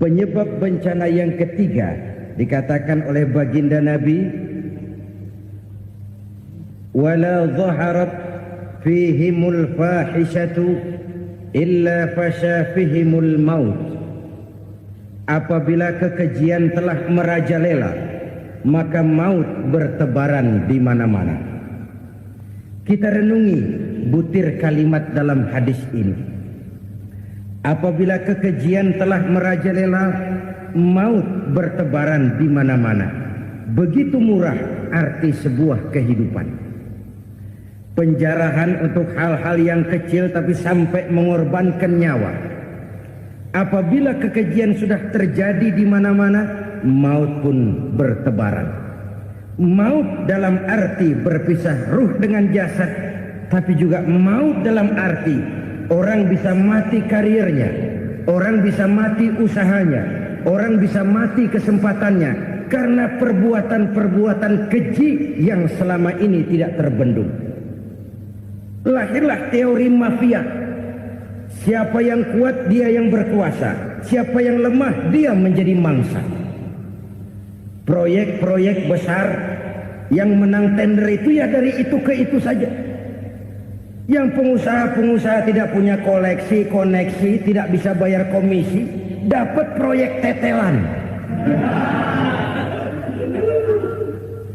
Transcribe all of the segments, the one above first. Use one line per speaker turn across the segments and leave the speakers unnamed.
Penyebab bencana yang ketiga dikatakan oleh baginda Nabi, wala dhaharat fihimul fahishatu illa fasha fihimul maut. Apabila kekejian telah merajalela, maka maut bertebaran di mana-mana. Kita renungi butir kalimat dalam hadis ini. Apabila kekejian telah merajalela, maut bertebaran di mana-mana. Begitu murah arti sebuah kehidupan. Penjarahan untuk hal-hal yang kecil tapi sampai mengorbankan nyawa. Apabila kekejian sudah terjadi di mana-mana, maut pun bertebaran. Maut dalam arti berpisah ruh dengan jasad, tapi juga maut dalam arti orang bisa mati karirnya, orang bisa mati usahanya, orang bisa mati kesempatannya karena perbuatan-perbuatan keji yang selama ini tidak terbendung. Lahirlah teori mafia. Siapa yang kuat dia yang berkuasa, siapa yang lemah dia menjadi mangsa. Proyek-proyek besar yang menang tender itu ya dari itu ke itu saja. Yang pengusaha-pengusaha tidak punya koneksi, tidak bisa bayar komisi, dapat proyek tetelan.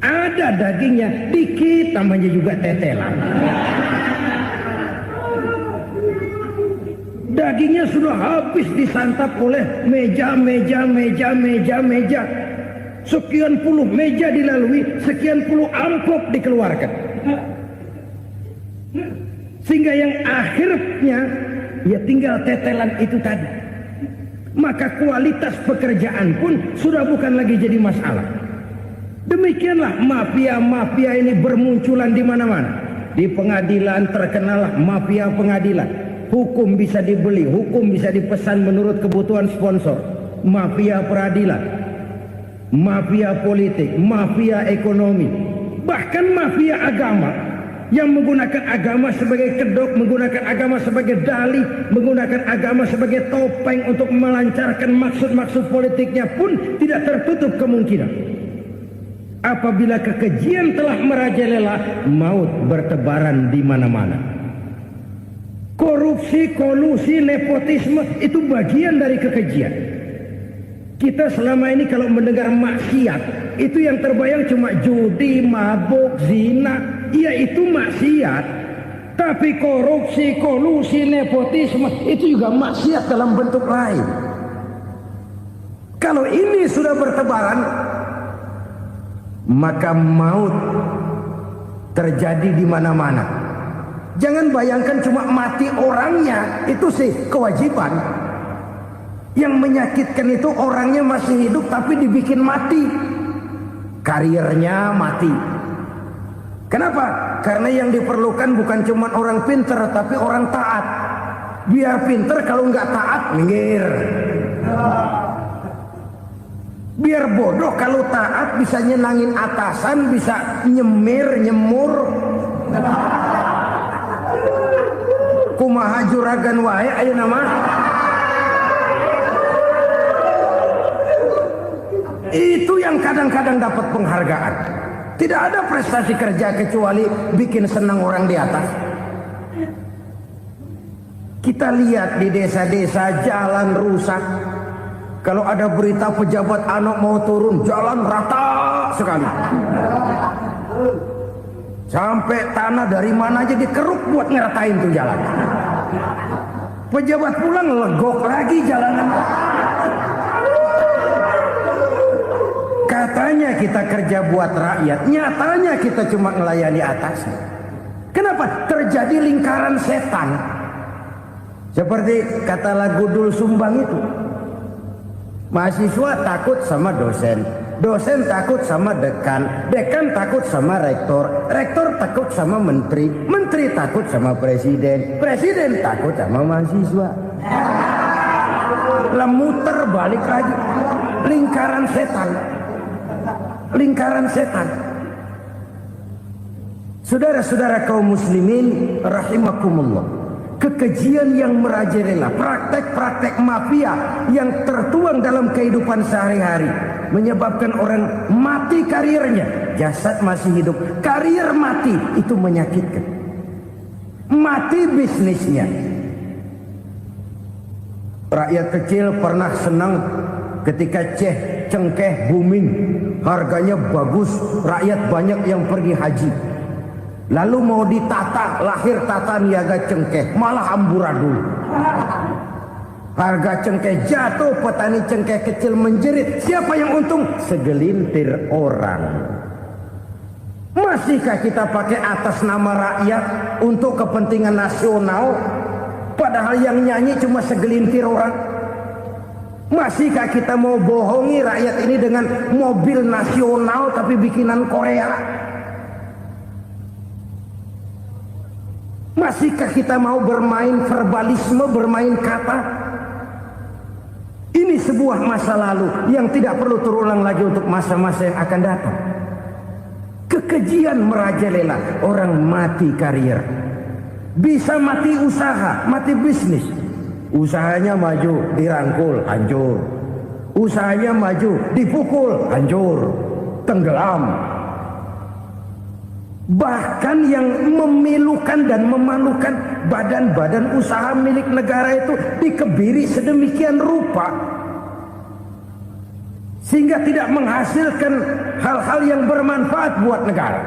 Ada dagingnya, dikit namanya juga tetelan. Dagingnya sudah habis disantap oleh meja. Sekian puluh meja dilalui, sekian puluh amplop dikeluarkan. Sehingga yang akhirnya ya tinggal tetelan itu tadi. Maka kualitas pekerjaan pun sudah bukan lagi jadi masalah. Demikianlah mafia-mafia ini bermunculan di mana-mana. Di pengadilan terkenal mafia pengadilan. Hukum bisa dibeli, hukum bisa dipesan menurut kebutuhan sponsor. Mafia peradilan, mafia politik, mafia ekonomi, bahkan mafia agama yang menggunakan agama sebagai kedok, menggunakan agama sebagai dalih, menggunakan agama sebagai topeng untuk melancarkan maksud-maksud politiknya pun tidak tertutup kemungkinan. Apabila kekejian telah merajalela, maut bertebaran di mana-mana. Korupsi, kolusi, nepotisme itu bagian dari kekejian. Kita selama ini kalau mendengar maksiat, itu yang terbayang cuma judi, mabuk, zina. Iya itu maksiat. Tapi korupsi, kolusi, nepotisme itu juga maksiat dalam bentuk lain. Kalau ini sudah bertebaran, maka maut terjadi di mana-mana. Jangan bayangkan cuma mati orangnya, itu sih kewajiban. Yang menyakitkan itu orangnya masih hidup tapi dibikin mati. Karirnya mati. Kenapa? Karena yang diperlukan bukan cuma orang pinter tapi orang taat. Biar pinter, kalau nggak taat minggir. Biar bodoh, kalau taat bisa nyenangin atasan, bisa nyemir, nyemur. Kumaha juragan wae ayo nama. Itu yang kadang-kadang dapat penghargaan. Tidak ada prestasi kerja kecuali bikin senang orang di atas. Kita lihat di desa-desa jalan rusak. Kalau ada berita pejabat anak mau turun, jalan rata sekali. Sampai tanah dari mana aja dikeruk buat ngeratain tuh jalan. Pejabat pulang legok lagi jalanan. Katanya kita kerja buat rakyat, nyatanya kita cuma melayani atasnya. Kenapa? Terjadi lingkaran setan. Seperti kata lagu Dul Sumbang itu. Mahasiswa takut sama dosen, dosen takut sama dekan, dekan takut sama rektor, rektor takut sama menteri, menteri takut sama presiden, presiden takut sama mahasiswa. Muter balik lagi. Lingkaran setan. Lingkaran setan. Saudara-saudara kaum muslimin rahimakumullah. kekejian yang merajalela, praktek-praktek mafia yang tertuang dalam kehidupan sehari-hari menyebabkan orang mati karirnya, jasad masih hidup, karir mati, itu menyakitkan. Mati bisnisnya. Rakyat kecil pernah senang ketika cengkeh booming, harganya bagus, rakyat banyak yang pergi haji. Lalu mau ditata, lahir tata niaga cengkeh, malah amburadul. Harga cengkeh jatuh, petani cengkeh kecil menjerit. Siapa yang untung? Segelintir orang. Masihkah kita pakai atas nama rakyat untuk kepentingan nasional? Padahal yang nyanyi cuma segelintir orang. Masihkah kita mau bohongi rakyat ini dengan mobil nasional tapi bikinan Korea? Masihkah kita mau bermain verbalisme, bermain kata? Ini sebuah masa lalu yang tidak perlu terulang lagi untuk masa-masa yang akan datang. Kekejian merajalela, orang mati karir. Bisa mati usaha, mati bisnis. Usahanya maju, dirangkul, hancur. Usahanya maju, dipukul, hancur, tenggelam. Bahkan yang memilukan dan memalukan badan-badan usaha milik negara itu dikebiri sedemikian rupa sehingga tidak menghasilkan hal-hal yang bermanfaat buat negara.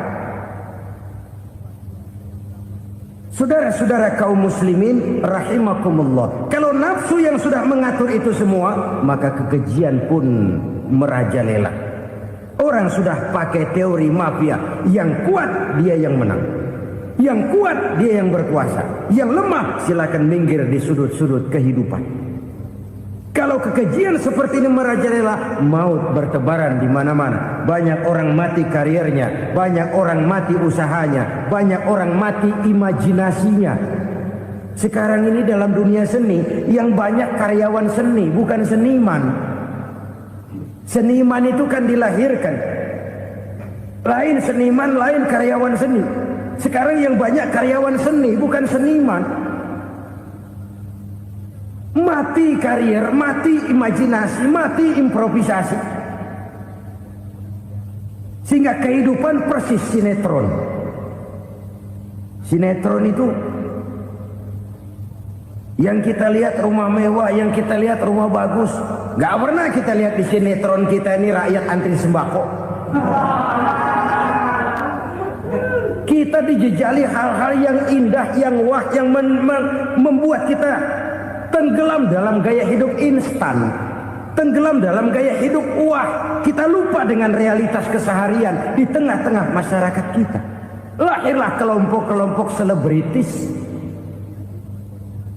Saudara-saudara kaum muslimin rahimakumullah, kalau nafsu yang sudah mengatur itu semua, maka kekejian pun merajalela. Orang sudah pakai teori mafia, yang kuat dia yang menang, yang kuat dia yang berkuasa, yang lemah silakan minggir di sudut-sudut kehidupan. Kalau kekejian seperti ini merajalela, maut bertebaran di mana-mana. Banyak orang mati karirnya, banyak orang mati usahanya, banyak orang mati imajinasinya. Sekarang ini dalam dunia seni, yang banyak karyawan seni, bukan seniman. Seniman itu kan dilahirkan, lain seniman, lain karyawan seni. Sekarang yang banyak karyawan seni, bukan seniman. Mati karir, mati imajinasi, mati improvisasi. Sehingga kehidupan persis sinetron. Sinetron itu yang kita lihat rumah mewah, yang kita lihat rumah bagus. Gak pernah kita lihat di sinetron kita ini rakyat antri sembako. Kita dijejali hal-hal yang indah, yang wah, yang membuat kita tenggelam dalam gaya hidup instan, tenggelam dalam gaya hidup wah. Kita lupa dengan realitas keseharian di tengah-tengah masyarakat kita. Lahirlah kelompok-kelompok selebritis,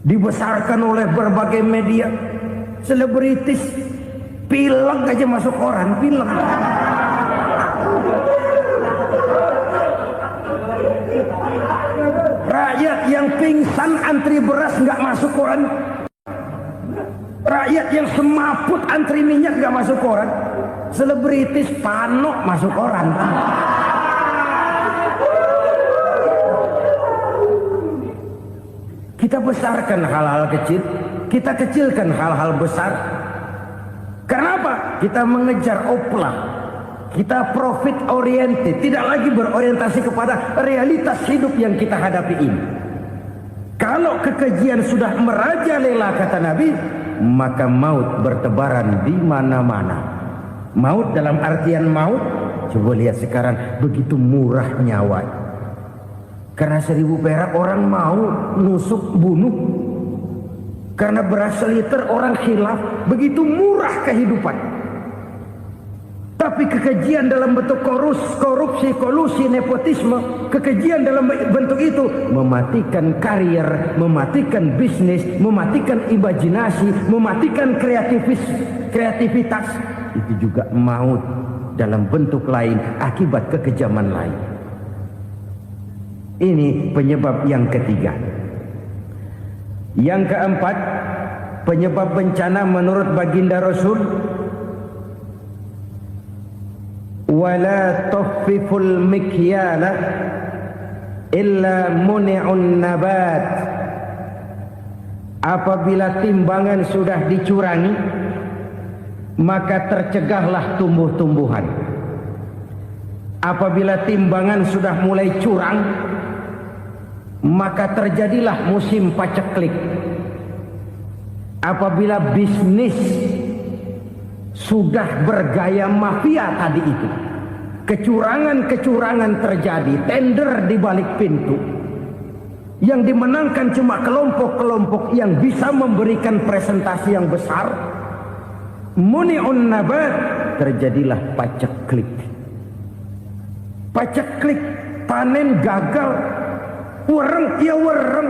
dibesarkan oleh berbagai media. Selebritis pilek aja masuk koran, pilek. Rakyat yang pingsan antri beras nggak masuk koran. Rakyat yang semaput antri minyak nggak masuk koran. Selebritis panok masuk koran. Kita besarkan hal-hal kecil, kita kecilkan hal-hal besar. Kenapa? Kita mengejar oplah, kita profit oriented, tidak lagi berorientasi kepada realitas hidup yang kita hadapi ini. Kalau kekejian sudah merajalela, kata Nabi, maka maut bertebaran di mana-mana. Maut dalam artian maut, coba lihat sekarang begitu murah nyawa. Karena 1000 perak orang mau nusuk bunuh. Karena beras seliter orang khilaf, begitu murah kehidupan. Tapi kekejian dalam bentuk korupsi, kolusi, nepotisme, kekejian dalam bentuk itu mematikan karir, mematikan bisnis, mematikan imajinasi, mematikan kreativitas. Itu juga maut dalam bentuk lain akibat kekejaman lain. Ini penyebab yang ketiga. Yang keempat, penyebab bencana menurut baginda Rasul, wala tuffiful mikyala illa muni'un nabat Apabila timbangan sudah dicurangi, maka tercegahlah tumbuh-tumbuhan. Apabila timbangan sudah mulai curang, maka terjadilah musim paceklik. Apabila bisnis sudah bergaya mafia tadi itu, kecurangan-kecurangan terjadi, tender di balik pintu, yang dimenangkan cuma kelompok-kelompok yang bisa memberikan presentasi yang besar, muni'un nabat, terjadilah paceklik. Paceklik, panen gagal, wereng ya wereng,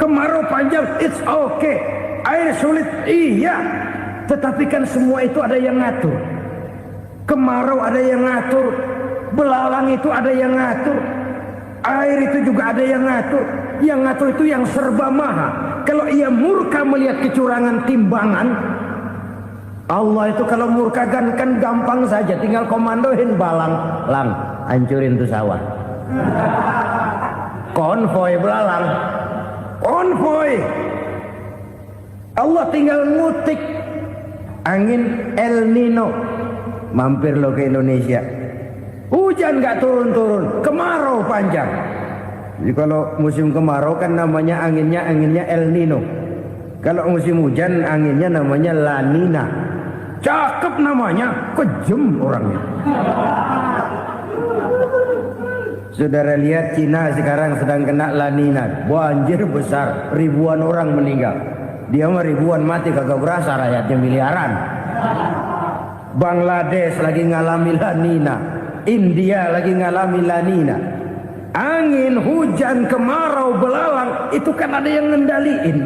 kemarau panjang, it's okay, air sulit, iya, tetapi kan semua itu ada yang ngatur. Kemarau ada yang ngatur, belalang itu ada yang ngatur, air itu juga ada yang ngatur. Yang ngatur itu yang serba maha. Kalau ia murka melihat kecurangan timbangan, Allah itu kalau murka kan gampang saja, tinggal komandoin balang, lang, hancurin tuh sawah. Konvoy belalang, konvoy. Allah tinggal ngutik angin El Nino, mampir lo ke Indonesia. Hujan gak turun-turun, kemarau panjang. Jadi kalau musim kemarau kan namanya anginnya El Nino. Kalau musim hujan anginnya namanya La Nina. Cakep namanya, kejem orangnya. Saudara lihat Cina sekarang sedang kena La Nina, banjir besar, ribuan orang meninggal. Dia mah ribuan mati kagak berasa, rakyatnya miliaran. Bangladesh lagi ngalami La Nina, India lagi ngalami La Nina. Angin, hujan, kemarau, belalang, itu kan ada yang ngendaliin.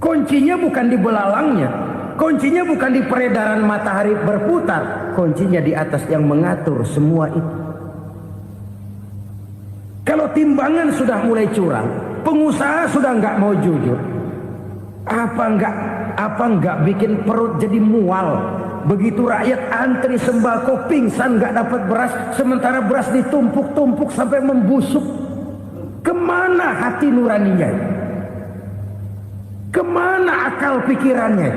Kuncinya bukan di belalangnya, kuncinya bukan di peredaran matahari berputar, kuncinya di atas yang mengatur semua itu. Kalau timbangan sudah mulai curang, pengusaha sudah nggak mau jujur, apa nggak bikin perut jadi mual. Begitu rakyat antri sembako pingsan nggak dapat beras, sementara beras ditumpuk-tumpuk sampai membusuk. Kemana hati nuraninya? Kemana akal pikirannya?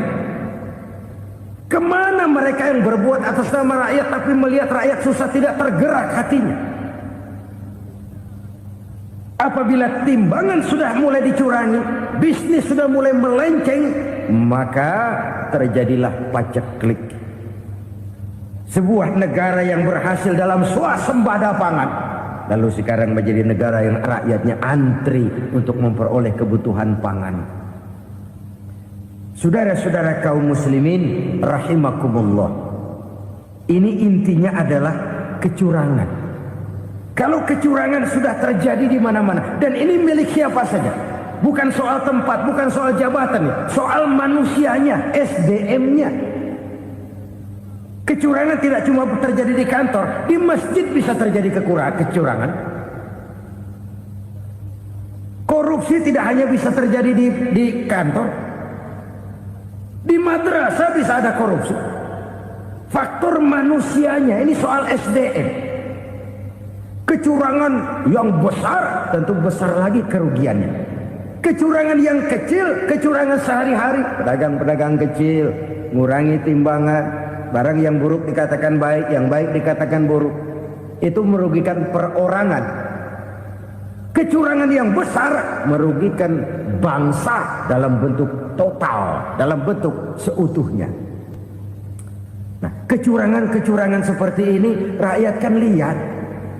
Kemana mereka yang berbuat atas nama rakyat tapi melihat rakyat susah tidak tergerak hatinya? Apabila timbangan sudah mulai dicurangi, bisnis sudah mulai melenceng, maka terjadilah paceklik. Sebuah negara yang berhasil dalam swasembada pangan, lalu sekarang menjadi negara yang rakyatnya antri untuk memperoleh kebutuhan pangan. Saudara-saudara kaum muslimin rahimakumullah, ini intinya adalah kecurangan. Kalau kecurangan sudah terjadi di mana-mana, dan ini milik siapa saja, bukan soal tempat, bukan soal jabatan, soal manusianya, SDM-nya. Kecurangan tidak cuma terjadi di kantor, di masjid bisa terjadi kecurangan. Korupsi tidak hanya bisa terjadi di kantor, di madrasah bisa ada korupsi. Faktor manusianya, ini soal SDM. Kecurangan yang besar tentu besar lagi kerugiannya. Kecurangan yang kecil, kecurangan sehari-hari, pedagang-pedagang kecil ngurangi timbangan, barang yang buruk dikatakan baik, yang baik dikatakan buruk, itu merugikan perorangan. Kecurangan yang besar merugikan bangsa dalam bentuk total, dalam bentuk seutuhnya. Nah, kecurangan-kecurangan seperti ini rakyat kan lihat,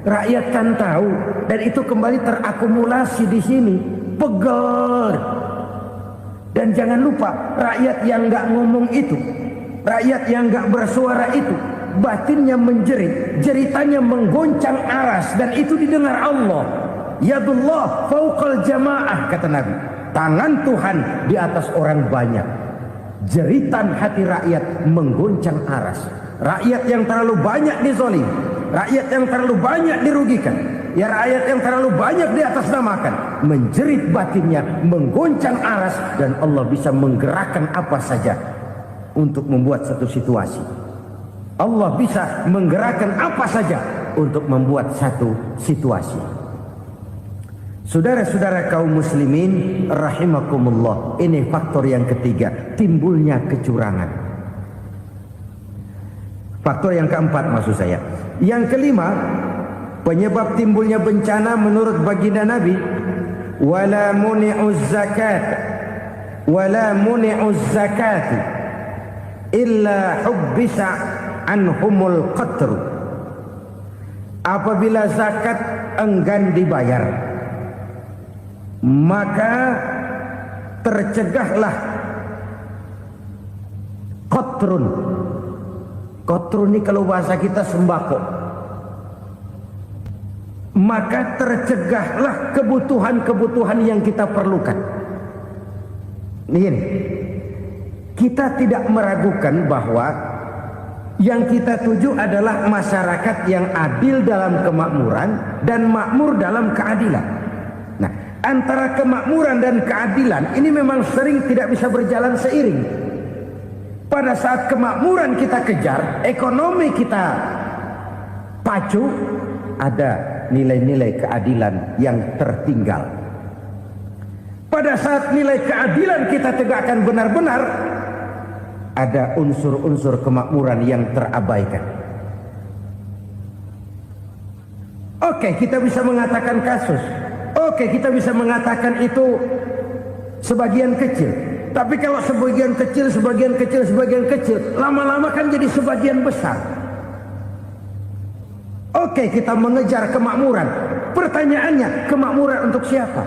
rakyat kan tahu, dan itu kembali terakumulasi di sini, pegel. Dan jangan lupa, rakyat yang nggak ngomong itu, rakyat yang nggak bersuara itu, batinnya menjerit, jeritannya menggoncang aras, dan itu didengar Allah. Yadullah fauqal jamaah, kata Nabi. Tangan Tuhan di atas orang banyak. Jeritan hati rakyat menggoncang aras. Rakyat yang terlalu banyak dizolim, rakyat yang terlalu banyak dirugikan, ya rakyat yang terlalu banyak diatasnamakan, menjerit batinnya, menggoncang aras, dan Allah bisa menggerakkan apa saja untuk membuat satu situasi. Allah bisa menggerakkan apa saja untuk membuat satu situasi. Saudara-saudara kaum muslimin rahimakumullah, ini faktor yang ketiga, timbulnya kecurangan. Faktor yang keempat maksud saya. Yang kelima, penyebab timbulnya bencana menurut baginda Nabi, wala muni'uz zakat wala muni'uz zakat illa hubbisa anhumul qatr. Apabila zakat enggan dibayar, maka tercegahlah qatrun. Qatrun ini kalau bahasa kita sembako. Maka tercegahlah kebutuhan-kebutuhan yang kita perlukan. Ini, kita tidak meragukan bahwa yang kita tuju adalah masyarakat yang adil dalam kemakmuran dan makmur dalam keadilan. Nah, antara kemakmuran dan keadilan ini memang sering tidak bisa berjalan seiring. Pada saat kemakmuran kita kejar, ekonomi kita pacu, ada nilai-nilai keadilan yang tertinggal. Pada saat nilai keadilan kita tegakkan benar-benar, ada unsur-unsur kemakmuran yang terabaikan. Oke, kita bisa mengatakan kasus. Oke, kita bisa mengatakan itu sebagian kecil. Tapi kalau sebagian kecil, lama-lama kan jadi sebagian besar. Oke, kita mengejar kemakmuran. Pertanyaannya, kemakmuran untuk siapa?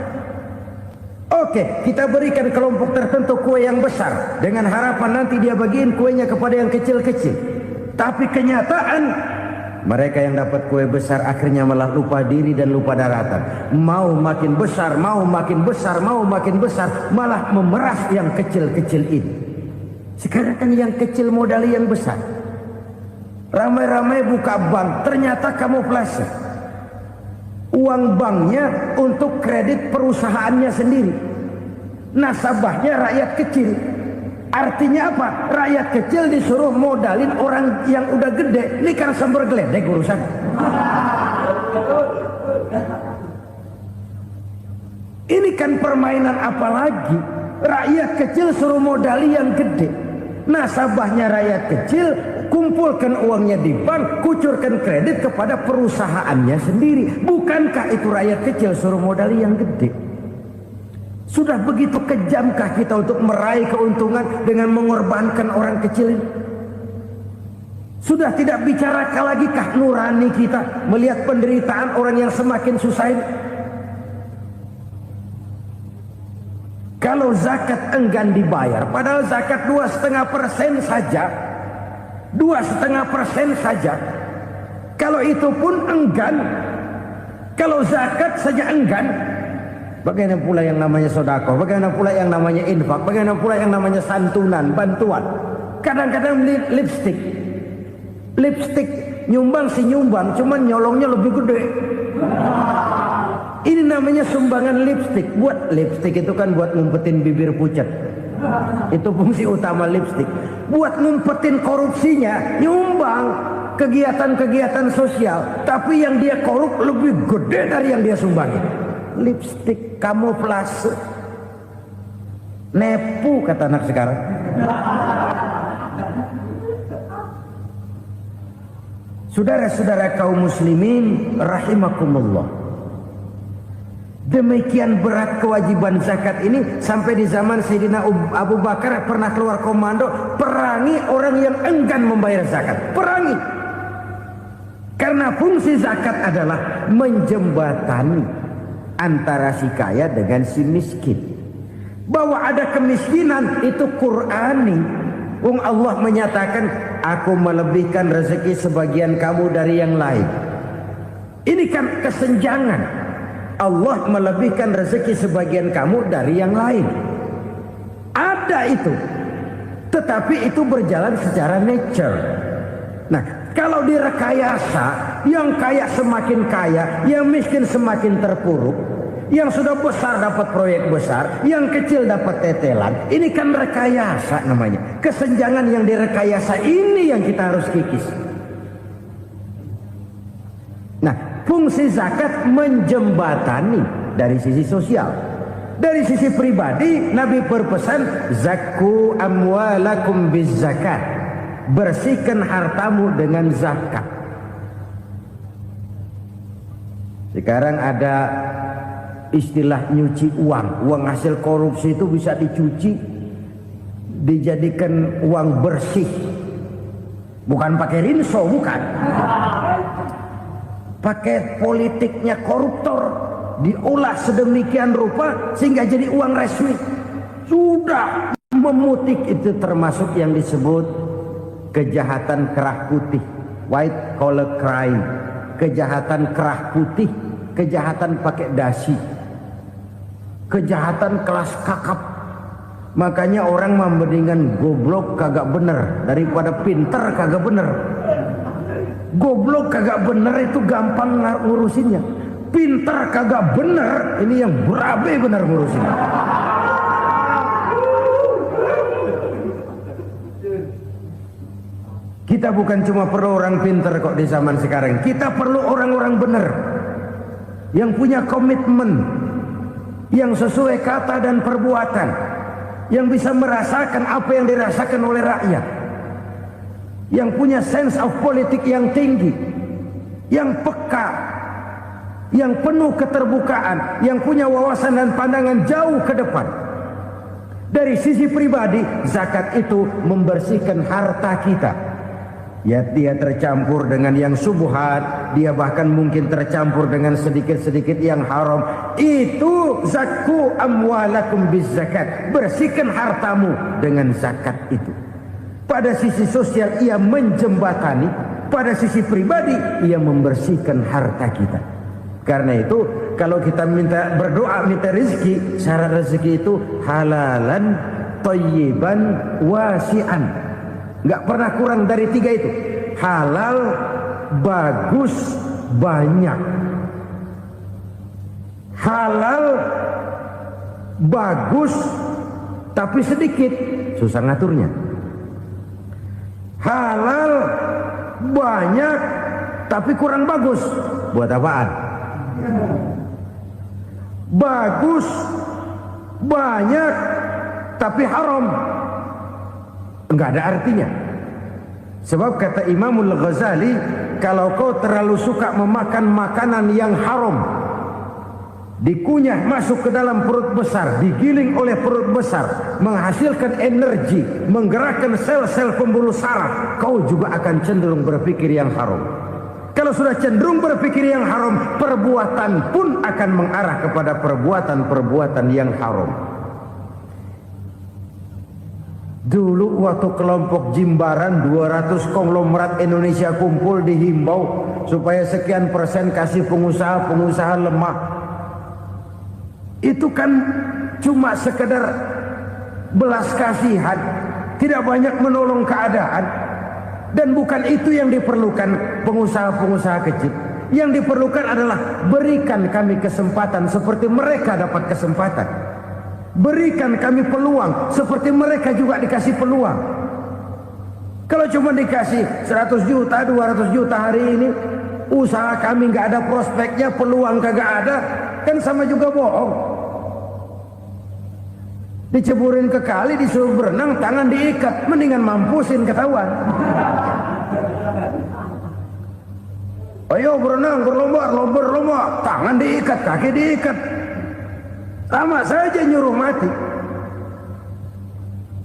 Oke, kita berikan kelompok tertentu kue yang besar dengan harapan nanti dia bagiin kuenya kepada yang kecil-kecil. Tapi kenyataan, mereka yang dapat kue besar akhirnya malah lupa diri dan lupa daratan. Mau makin besar, malah memeras yang kecil-kecil ini. Sekarang kan yang kecil modali yang besar. Ramai-ramai buka bank, ternyata kamuflase. Uang banknya untuk kredit perusahaannya sendiri. Nasabahnya rakyat kecil. Artinya apa? Rakyat kecil disuruh modalin orang yang udah gede. Ini kan sumber geledek urusan. Ini kan permainan apa lagi? Rakyat kecil suruh modali yang gede. Nasabahnya rakyat kecil, kumpulkan uangnya di bank, kucurkan kredit kepada perusahaannya sendiri. Bukankah itu rakyat kecil suruh modali yang gede? Sudah begitu kejamkah kita untuk meraih keuntungan dengan mengorbankan orang kecil ini? Sudah tidak bicara lagi kah nurani kita melihat penderitaan orang yang semakin susah ini? Kalau zakat enggan dibayar, padahal zakat 2,5% saja, 2,5% saja. Kalau itu pun enggan, kalau zakat saja enggan, bagaimana pula yang namanya sedekah, bagaimana pula yang namanya infak, bagaimana pula yang namanya santunan, bantuan. Kadang-kadang lipstick nyumbang si nyumbang, cuman nyolongnya lebih gede. Ini namanya sumbangan lipstick. Buat lipstick itu kan buat ngumpetin bibir pucat. Itu fungsi utama lipstick. Buat ngumpetin korupsinya, nyumbang kegiatan-kegiatan sosial. Tapi yang dia korup lebih gede dari yang dia sumbangin. Lipstick kamuflase. Nepu kata anak sekarang. Saudara-saudara kaum muslimin rahimakumullah. Demikian berat kewajiban zakat ini sampai di zaman Sayyidina Abu Bakar pernah keluar komando perangi orang yang enggan membayar zakat. Perangi. Karena fungsi zakat adalah menjembatani antara si kaya dengan si miskin. Bahwa ada kemiskinan itu Qur'ani. Allah menyatakan, aku melebihkan rezeki sebagian kamu dari yang lain. Ini kan kesenjangan. Allah melebihkan rezeki sebagian kamu dari yang lain. Ada itu. Tetapi itu berjalan secara nature. Nah, kalau direkayasa, yang kaya semakin kaya, yang miskin semakin terpuruk, yang sudah besar dapat proyek besar, yang kecil dapat tetelan. Ini kan rekayasa namanya. Kesenjangan yang direkayasa ini yang kita harus kikis. Nah, fungsi zakat menjembatani dari sisi sosial. Dari sisi pribadi, Nabi berpesan, zakku amwalakum bizzakat, bersihkan hartamu dengan zakat. Sekarang ada istilah nyuci uang. Uang hasil korupsi itu bisa dicuci, dijadikan uang bersih. Bukan pakai rinso, bukan. Pakai politiknya koruptor, diolah sedemikian rupa sehingga jadi uang resmi. Sudah memutik, itu termasuk yang disebut kejahatan kerah putih, white collar crime, kejahatan kerah putih, kejahatan pakai dasi, kejahatan kelas kakap. Makanya orang mendingan goblok kagak bener daripada pinter kagak bener. Goblok kagak bener itu gampang ngurusinnya. Pinter kagak bener, ini yang berabe bener ngurusin. Kita bukan cuma perlu orang pinter kok di zaman sekarang. Kita perlu orang-orang bener yang punya komitmen, yang sesuai kata dan perbuatan, yang bisa merasakan apa yang dirasakan oleh rakyat, yang punya sense of politik yang tinggi, yang peka, yang penuh keterbukaan, yang punya wawasan dan pandangan jauh ke depan. Dari sisi pribadi, zakat itu membersihkan harta kita. Ya, dia tercampur dengan yang subuhat, dia bahkan mungkin tercampur dengan sedikit-sedikit yang haram. Itu zakku amwalakum bizzakat, bersihkan hartamu dengan zakat itu. Pada sisi sosial ia menjembatani, pada sisi pribadi ia membersihkan harta kita. Karena itu kalau kita minta berdoa minta rezeki, syarat rezeki itu halalan thayyiban wasi'an. Nggak pernah kurang dari 3 itu. Halal, bagus, banyak. Halal, bagus, tapi sedikit, susah ngaturnya. Halal, banyak, tapi kurang bagus, buat apaan? Bagus, banyak, tapi haram, enggak ada artinya. Sebab kata Imamul Ghazali, kalau kau terlalu suka memakan makanan yang haram, dikunyah masuk ke dalam perut besar, digiling oleh perut besar, menghasilkan energi, menggerakkan sel-sel pembuluh saraf, kau juga akan cenderung berpikir yang haram. Kalau sudah cenderung berpikir yang haram, perbuatan pun akan mengarah kepada perbuatan-perbuatan yang haram. Dulu waktu kelompok Jimbaran 200 konglomerat Indonesia kumpul, dihimbau supaya sekian persen kasih pengusaha lemah. Itu kan cuma sekedar belas kasihan, tidak banyak menolong keadaan. Dan bukan itu yang diperlukan pengusaha-pengusaha kecil. Yang diperlukan adalah berikan kami kesempatan seperti mereka dapat kesempatan. Berikan kami peluang seperti mereka juga dikasih peluang. Kalau cuma dikasih 100 juta, 200 juta hari ini, usaha kami nggak ada prospeknya, peluang kagak ada, kan sama juga bohong. Diceburin ke kali, disuruh berenang, tangan diikat, mendingan mampusin ketahuan. Ayo berenang, berlomba, tangan diikat, kaki diikat, sama saja nyuruh mati.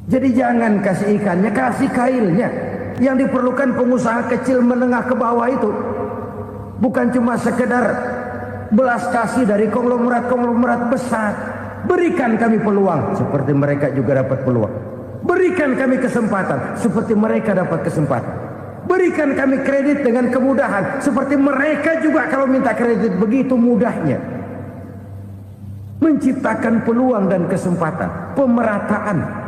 Jadi jangan kasih ikannya, kasih kailnya. Yang diperlukan pengusaha kecil menengah ke bawah itu bukan cuma sekedar belas kasih dari konglomerat besar. Berikan kami peluang seperti mereka juga dapat peluang. Berikan kami kesempatan seperti mereka dapat kesempatan. Berikan kami kredit dengan kemudahan seperti mereka juga kalau minta kredit begitu mudahnya. Menciptakan peluang dan kesempatan, pemerataan.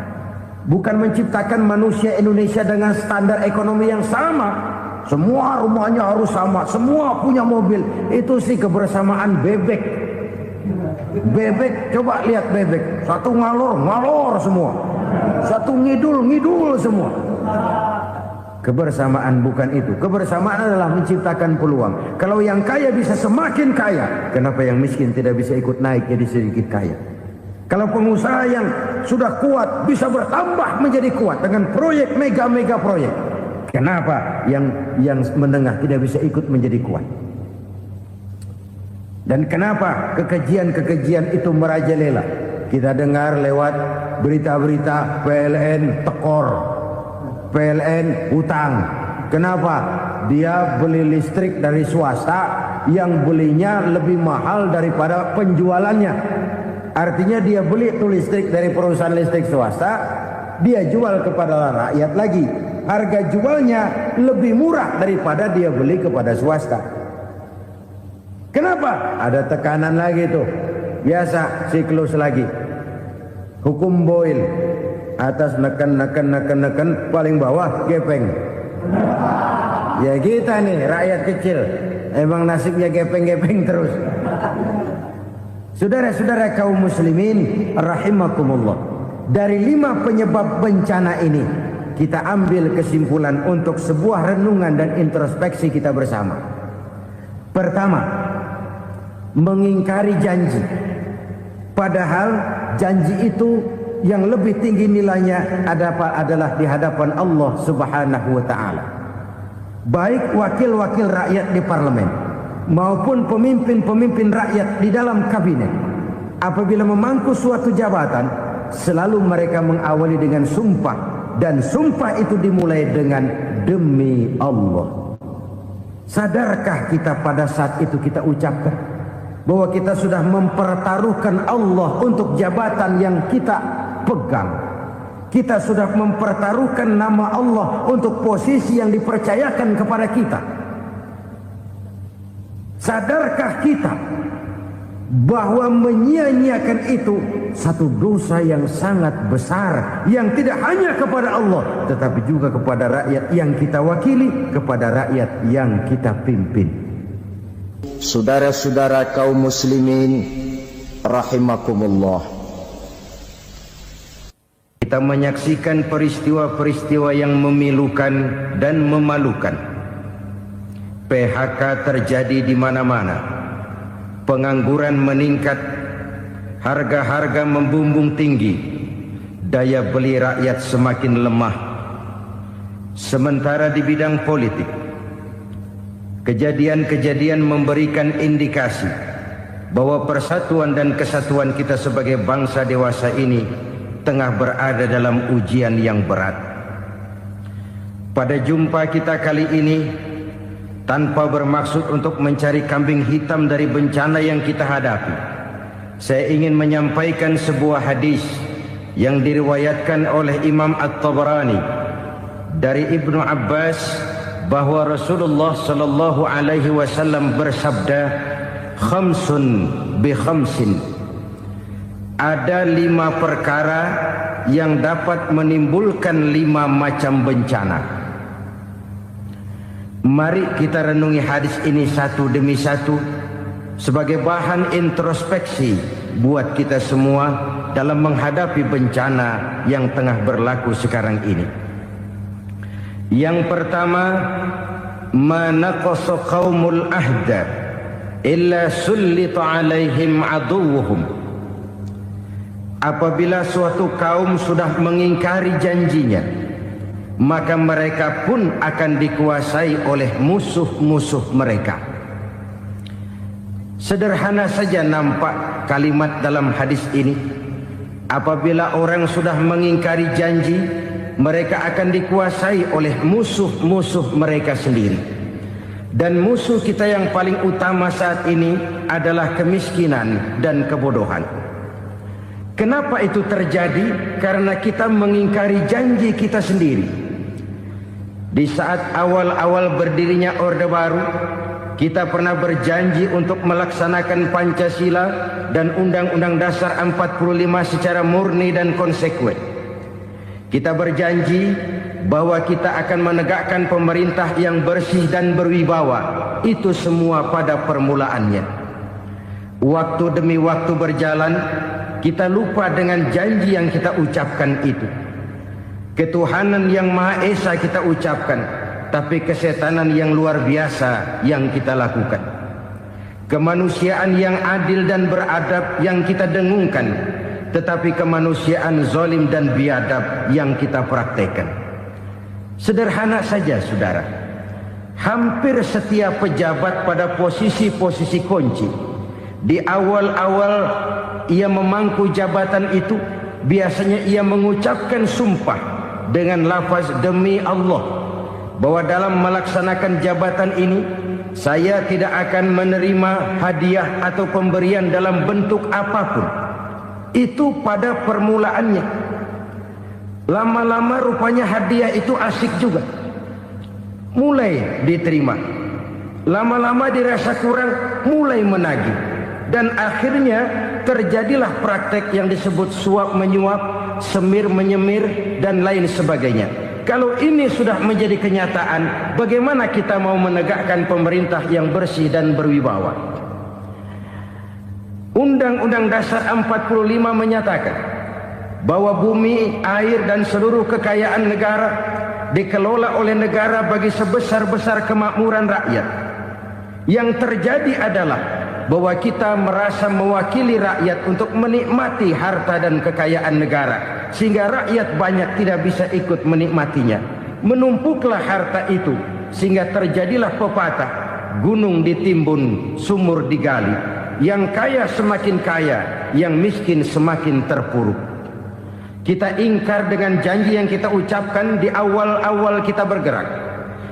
Bukan menciptakan manusia Indonesia dengan standar ekonomi yang sama. Semua rumahnya harus sama, semua punya mobil. Itu sih kebersamaan bebek. Bebek, coba lihat bebek, satu ngalor semua, satu ngidul semua. Kebersamaan bukan itu. Kebersamaan adalah menciptakan peluang. Kalau yang kaya bisa semakin kaya, kenapa yang miskin tidak bisa ikut naik jadi sedikit kaya? Kalau pengusaha yang sudah kuat bisa bertambah menjadi kuat dengan proyek mega-mega proyek, kenapa yang menengah tidak bisa ikut menjadi kuat? Dan kenapa kekejian-kekejian itu merajalela? Kita dengar lewat berita-berita PLN tekor, PLN hutang. Kenapa? Dia beli listrik dari swasta yang belinya lebih mahal daripada penjualannya. Artinya dia beli itu listrik dari perusahaan listrik swasta, dia jual kepada rakyat lagi. Harga jualnya lebih murah daripada dia beli kepada swasta. Kenapa? Ada tekanan lagi tuh. Biasa siklus lagi. Hukum Boyle. Atas neken, paling bawah gepeng. Ya kita nih rakyat kecil, emang nasibnya gepeng-gepeng terus. Saudara-saudara kaum muslimin rahimakumullah, dari 5 penyebab bencana ini kita ambil kesimpulan untuk sebuah renungan dan introspeksi kita bersama. Pertama, mengingkari janji, padahal janji itu yang lebih tinggi nilainya adalah di hadapan Allah Subhanahu wa taala. Baik wakil-wakil rakyat di parlemen maupun pemimpin-pemimpin rakyat di dalam kabinet, apabila memangku suatu jabatan, selalu mereka mengawali dengan sumpah, dan sumpah itu dimulai dengan demi Allah. Sadarkah kita pada saat itu kita ucapkan bahwa kita sudah mempertaruhkan Allah untuk jabatan yang kita pegang? Kita sudah mempertaruhkan nama Allah untuk posisi yang dipercayakan kepada kita. Sadarkah kita bahwa menyia-nyiakan itu satu dosa yang sangat besar, yang tidak hanya kepada Allah tetapi juga kepada rakyat yang kita wakili, kepada rakyat yang kita pimpin. Saudara-saudara kaum muslimin rahimakumullah, kita menyaksikan peristiwa-peristiwa yang memilukan dan memalukan. PHK terjadi di mana-mana, pengangguran meningkat, harga-harga membumbung tinggi, daya beli rakyat semakin lemah. Sementara di bidang politik, kejadian-kejadian memberikan indikasi bahwa persatuan dan kesatuan kita sebagai bangsa dewasa ini tengah berada dalam ujian yang berat. Pada jumpa kita kali ini, tanpa bermaksud untuk mencari kambing hitam dari bencana yang kita hadapi, saya ingin menyampaikan sebuah hadis yang diriwayatkan oleh Imam At-Tabarani dari Ibnu Abbas, bahwa Rasulullah sallallahu alaihi wasallam bersabda, khamsun bi khamsin, ada 5 perkara yang dapat menimbulkan 5 macam bencana. Mari kita renungi hadis ini satu demi satu sebagai bahan introspeksi buat kita semua dalam menghadapi bencana yang tengah berlaku sekarang ini. Yang pertama, manaqasa qaumul ahda illa sullita alaihim aduwwuhum. Apabila suatu kaum sudah mengingkari janjinya, maka mereka pun akan dikuasai oleh musuh-musuh mereka. Sederhana saja nampak kalimat dalam hadis ini. Apabila orang sudah mengingkari janji, mereka akan dikuasai oleh musuh-musuh mereka sendiri. Dan musuh kita yang paling utama saat ini adalah kemiskinan dan kebodohan. Kenapa itu terjadi? Karena kita mengingkari janji kita sendiri. Di saat awal-awal berdirinya Orde Baru, kita pernah berjanji untuk melaksanakan Pancasila dan Undang-Undang Dasar 45 secara murni dan konsekuen. Kita berjanji bahwa kita akan menegakkan pemerintah yang bersih dan berwibawa. Itu semua pada permulaannya. Waktu demi waktu berjalan, kita lupa dengan janji yang kita ucapkan itu. Ketuhanan yang Maha Esa kita ucapkan, tapi kesetanan yang luar biasa yang kita lakukan. Kemanusiaan yang adil dan beradab yang kita dengungkan, tetapi kemanusiaan zalim dan biadab yang kita praktekkan. Sederhana saja saudara, hampir setiap pejabat pada posisi-posisi kunci, di awal-awal ia memangku jabatan itu, biasanya ia mengucapkan sumpah dengan lafaz demi Allah, bahwa dalam melaksanakan jabatan ini saya tidak akan menerima hadiah atau pemberian dalam bentuk apapun. Itu pada permulaannya. Lama-lama rupanya hadiah itu asik juga, mulai diterima. Lama-lama dirasa kurang, mulai menagih. Dan akhirnya terjadilah praktek yang disebut suap menyuap, semir menyemir, dan lain sebagainya. Kalau ini sudah menjadi kenyataan, bagaimana kita mau menegakkan pemerintah yang bersih dan berwibawa? Undang-Undang Dasar 45 menyatakan bahwa bumi, air, dan seluruh kekayaan negara dikelola oleh negara bagi sebesar-besar kemakmuran rakyat. Yang terjadi adalah bahwa kita merasa mewakili rakyat untuk menikmati harta dan kekayaan negara, sehingga rakyat banyak tidak bisa ikut menikmatinya. Menumpuklah harta itu sehingga terjadilah pepatah, gunung ditimbun, sumur digali. Yang kaya semakin kaya, yang miskin semakin terpuruk. Kita ingkar dengan janji yang kita ucapkan di awal-awal kita bergerak.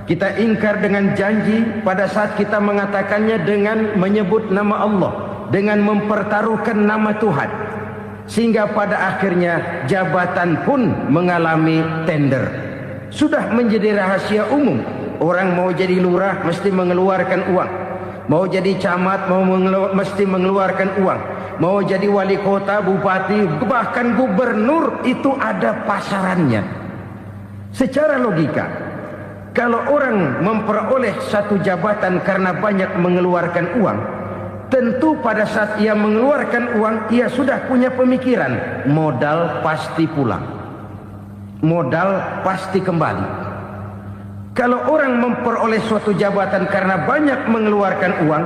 Kita ingkar dengan janji pada saat kita mengatakannya dengan menyebut nama Allah, dengan mempertaruhkan nama Tuhan. Sehingga pada akhirnya jabatan pun mengalami tender. Sudah menjadi rahasia umum. Orang mau jadi lurah mesti mengeluarkan uang. Mau jadi camat mesti mengeluarkan uang. Mau jadi wali kota, bupati, bahkan gubernur, itu ada pasarannya. Secara logika, kalau orang memperoleh satu jabatan karena banyak mengeluarkan uang, tentu pada saat ia mengeluarkan uang, ia sudah punya pemikiran, modal pasti pulang, modal pasti kembali. Kalau orang memperoleh suatu jabatan karena banyak mengeluarkan uang,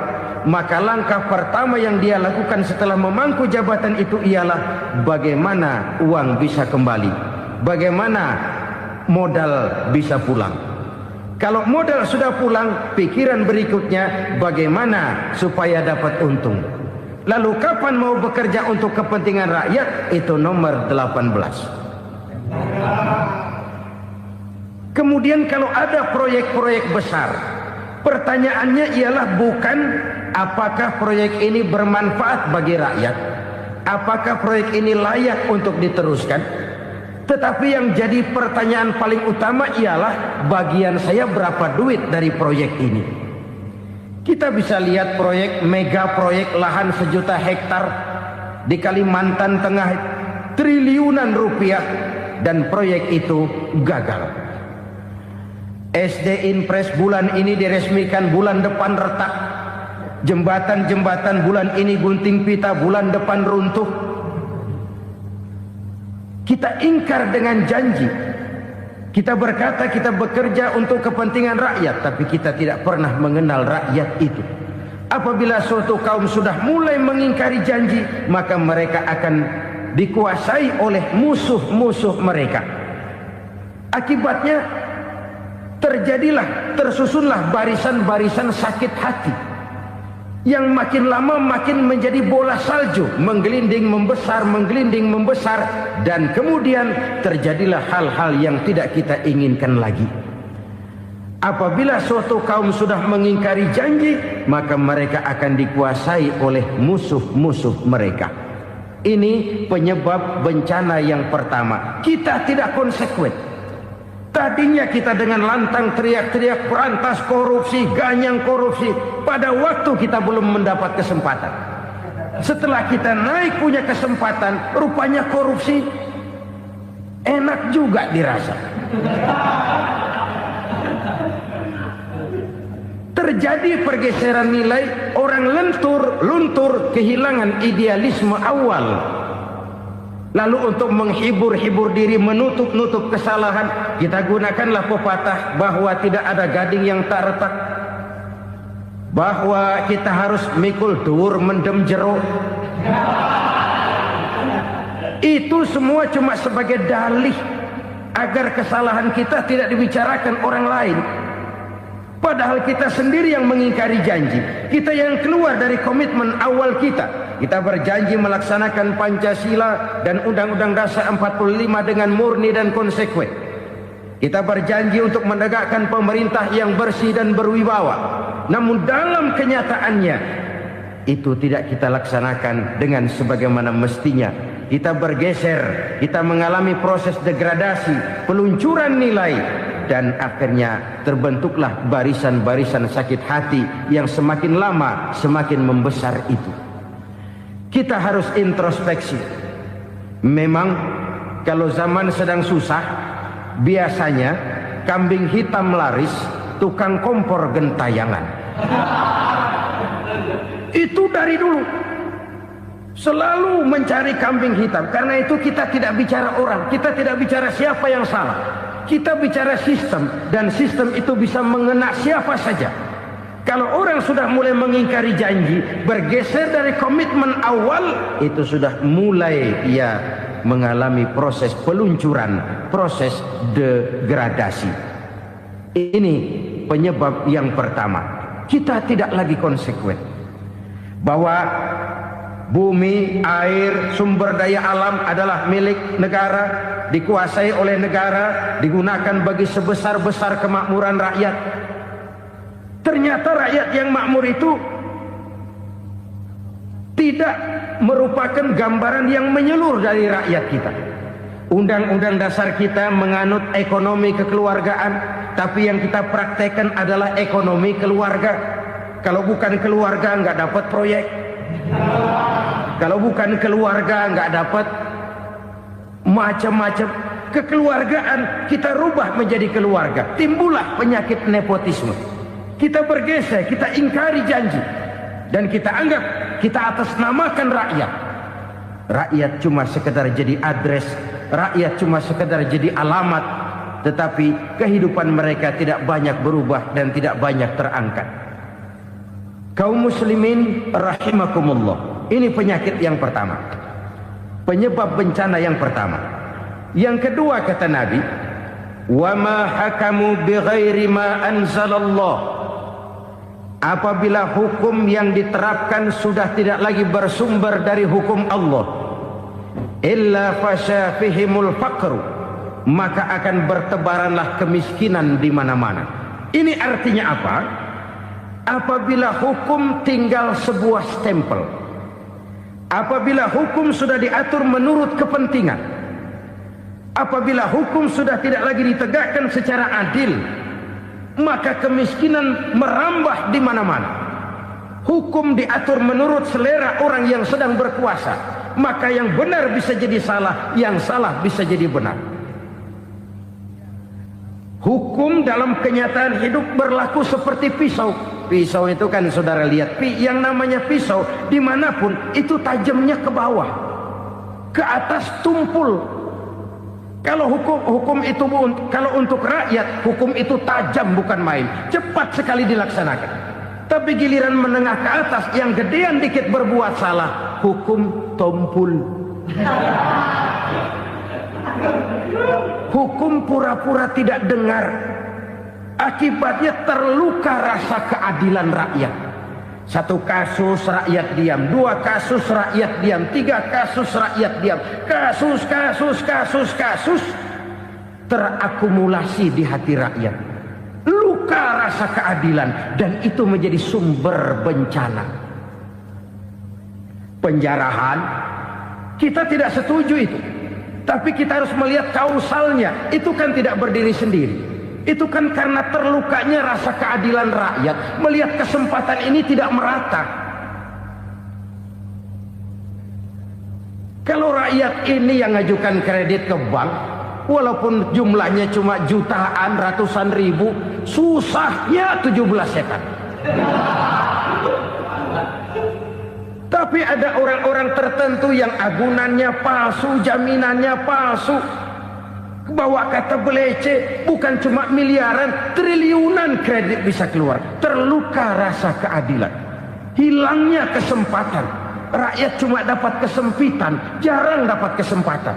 maka langkah pertama yang dia lakukan setelah memangku jabatan itu ialah bagaimana uang bisa kembali, bagaimana modal bisa pulang. Kalau modal sudah pulang, pikiran berikutnya bagaimana supaya dapat untung. Lalu kapan mau bekerja untuk kepentingan rakyat? Itu nomor 18. Kemudian kalau ada proyek-proyek besar, pertanyaannya ialah bukan apakah proyek ini bermanfaat bagi rakyat, apakah proyek ini layak untuk diteruskan, tetapi yang jadi pertanyaan paling utama ialah bagian saya berapa duit dari proyek ini. Kita bisa lihat proyek, mega proyek lahan 1 juta hektar di Kalimantan Tengah, triliunan rupiah, dan proyek itu gagal. SD Impres bulan ini diresmikan, bulan depan retak. Jembatan-jembatan bulan ini gunting pita, bulan depan runtuh. Kita ingkar dengan janji. Kita berkata kita bekerja untuk kepentingan rakyat, tapi kita tidak pernah mengenal rakyat itu. Apabila suatu kaum sudah mulai mengingkari janji, maka mereka akan dikuasai oleh musuh-musuh mereka. Akibatnya tersusunlah barisan-barisan sakit hati yang makin lama makin menjadi bola salju, menggelinding membesar, dan kemudian terjadilah hal-hal yang tidak kita inginkan lagi. Apabila suatu kaum sudah mengingkari janji, maka mereka akan dikuasai oleh musuh-musuh mereka. Ini penyebab bencana yang pertama. Kita tidak konsekuen. Tadinya kita dengan lantang teriak-teriak berantas korupsi, ganyang korupsi. Pada waktu kita belum mendapat kesempatan. Setelah kita naik punya kesempatan, rupanya korupsi enak juga dirasa. Terjadi pergeseran nilai, orang luntur, kehilangan idealisme awal. Lalu untuk menghibur-hibur diri, menutup-nutup kesalahan, kita gunakanlah pepatah bahwa tidak ada gading yang tak retak, bahwa kita harus mikul dur mendem jero. Itu semua cuma sebagai dalih agar kesalahan kita tidak dibicarakan orang lain. Padahal kita sendiri yang mengingkari janji. Kita yang keluar dari komitmen awal kita. Kita berjanji melaksanakan Pancasila dan Undang-Undang Dasar 45 dengan murni dan konsekuen. Kita berjanji untuk menegakkan pemerintah yang bersih dan berwibawa. Namun dalam kenyataannya itu tidak kita laksanakan dengan sebagaimana mestinya. Kita bergeser, kita mengalami proses degradasi, peluncuran nilai, dan akhirnya terbentuklah barisan-barisan sakit hati yang semakin lama semakin membesar itu. Kita harus introspeksi. Memang kalau zaman sedang susah, biasanya kambing hitam laris, tukang kompor gentayangan. Itu dari dulu selalu mencari kambing hitam. Karena itu kita tidak bicara orang, kita tidak bicara siapa yang salah, kita bicara sistem. Dan sistem itu bisa mengena siapa saja. Kalau orang sudah mulai mengingkari janji, bergeser dari komitmen awal, itu sudah mulai ia mengalami proses peluncuran, proses degradasi. Ini penyebab yang pertama. Kita tidak lagi konsekuen bahwa bumi, air, sumber daya alam adalah milik negara, dikuasai oleh negara, digunakan bagi sebesar-besar kemakmuran rakyat. Ternyata rakyat yang makmur itu tidak merupakan gambaran yang menyeluruh dari rakyat kita. Undang-undang dasar kita menganut ekonomi kekeluargaan, tapi yang kita praktekkan adalah ekonomi keluarga. Kalau bukan keluarga nggak dapat proyek. Kalau bukan keluarga nggak dapat macam-macam. Kekeluargaan kita rubah menjadi keluarga. Timbullah penyakit nepotisme. Kita bergeser, kita ingkari janji, dan kita anggap kita atasnamakan rakyat. Rakyat cuma sekedar jadi address, rakyat cuma sekedar jadi alamat, tetapi kehidupan mereka tidak banyak berubah dan tidak banyak terangkat. Kaum muslimin rahimakumullah, ini penyakit yang pertama, penyebab bencana yang pertama. Yang kedua kata Nabi, wa ma hakamu bighairi ma anzalallah. Apabila hukum yang diterapkan sudah tidak lagi bersumber dari hukum Allah, illa fasya fihimul faqru, maka akan bertebaranlah kemiskinan di mana-mana. Ini artinya apa? Apabila hukum tinggal sebuah stempel, apabila hukum sudah diatur menurut kepentingan, apabila hukum sudah tidak lagi ditegakkan secara adil, maka kemiskinan merambah di mana-mana. Hukum diatur menurut selera orang yang sedang berkuasa, maka yang benar bisa jadi salah, yang salah bisa jadi benar. Hukum dalam kenyataan hidup berlaku seperti pisau. Pisau itu kan saudara lihat, yang namanya pisau dimanapun itu tajamnya ke bawah, ke atas tumpul. Kalau hukum itu, kalau untuk rakyat, hukum itu tajam bukan main, cepat sekali dilaksanakan. Tapi giliran menengah ke atas, yang gedean dikit berbuat salah, hukum tumpul. Hukum pura-pura tidak dengar. Akibatnya terluka rasa keadilan rakyat. Satu kasus rakyat diam, dua kasus rakyat diam, tiga kasus rakyat diam, kasus terakumulasi di hati rakyat. Luka rasa keadilan, dan itu menjadi sumber bencana. Penjarahan, kita tidak setuju itu, tapi kita harus melihat kausalnya. Itu kan tidak berdiri sendiri. Itu kan karena terlukanya rasa keadilan rakyat, melihat kesempatan ini tidak merata. Kalau rakyat ini yang ngajukan kredit ke bank, walaupun jumlahnya cuma jutaan, ratusan ribu, susahnya 17 sekat. Tapi ada orang-orang tertentu yang agunannya palsu, jaminannya palsu, bawa kata belece, bukan cuma miliaran, triliunan kredit bisa keluar. Terluka rasa keadilan, hilangnya kesempatan. Rakyat cuma dapat kesempitan, jarang dapat kesempatan.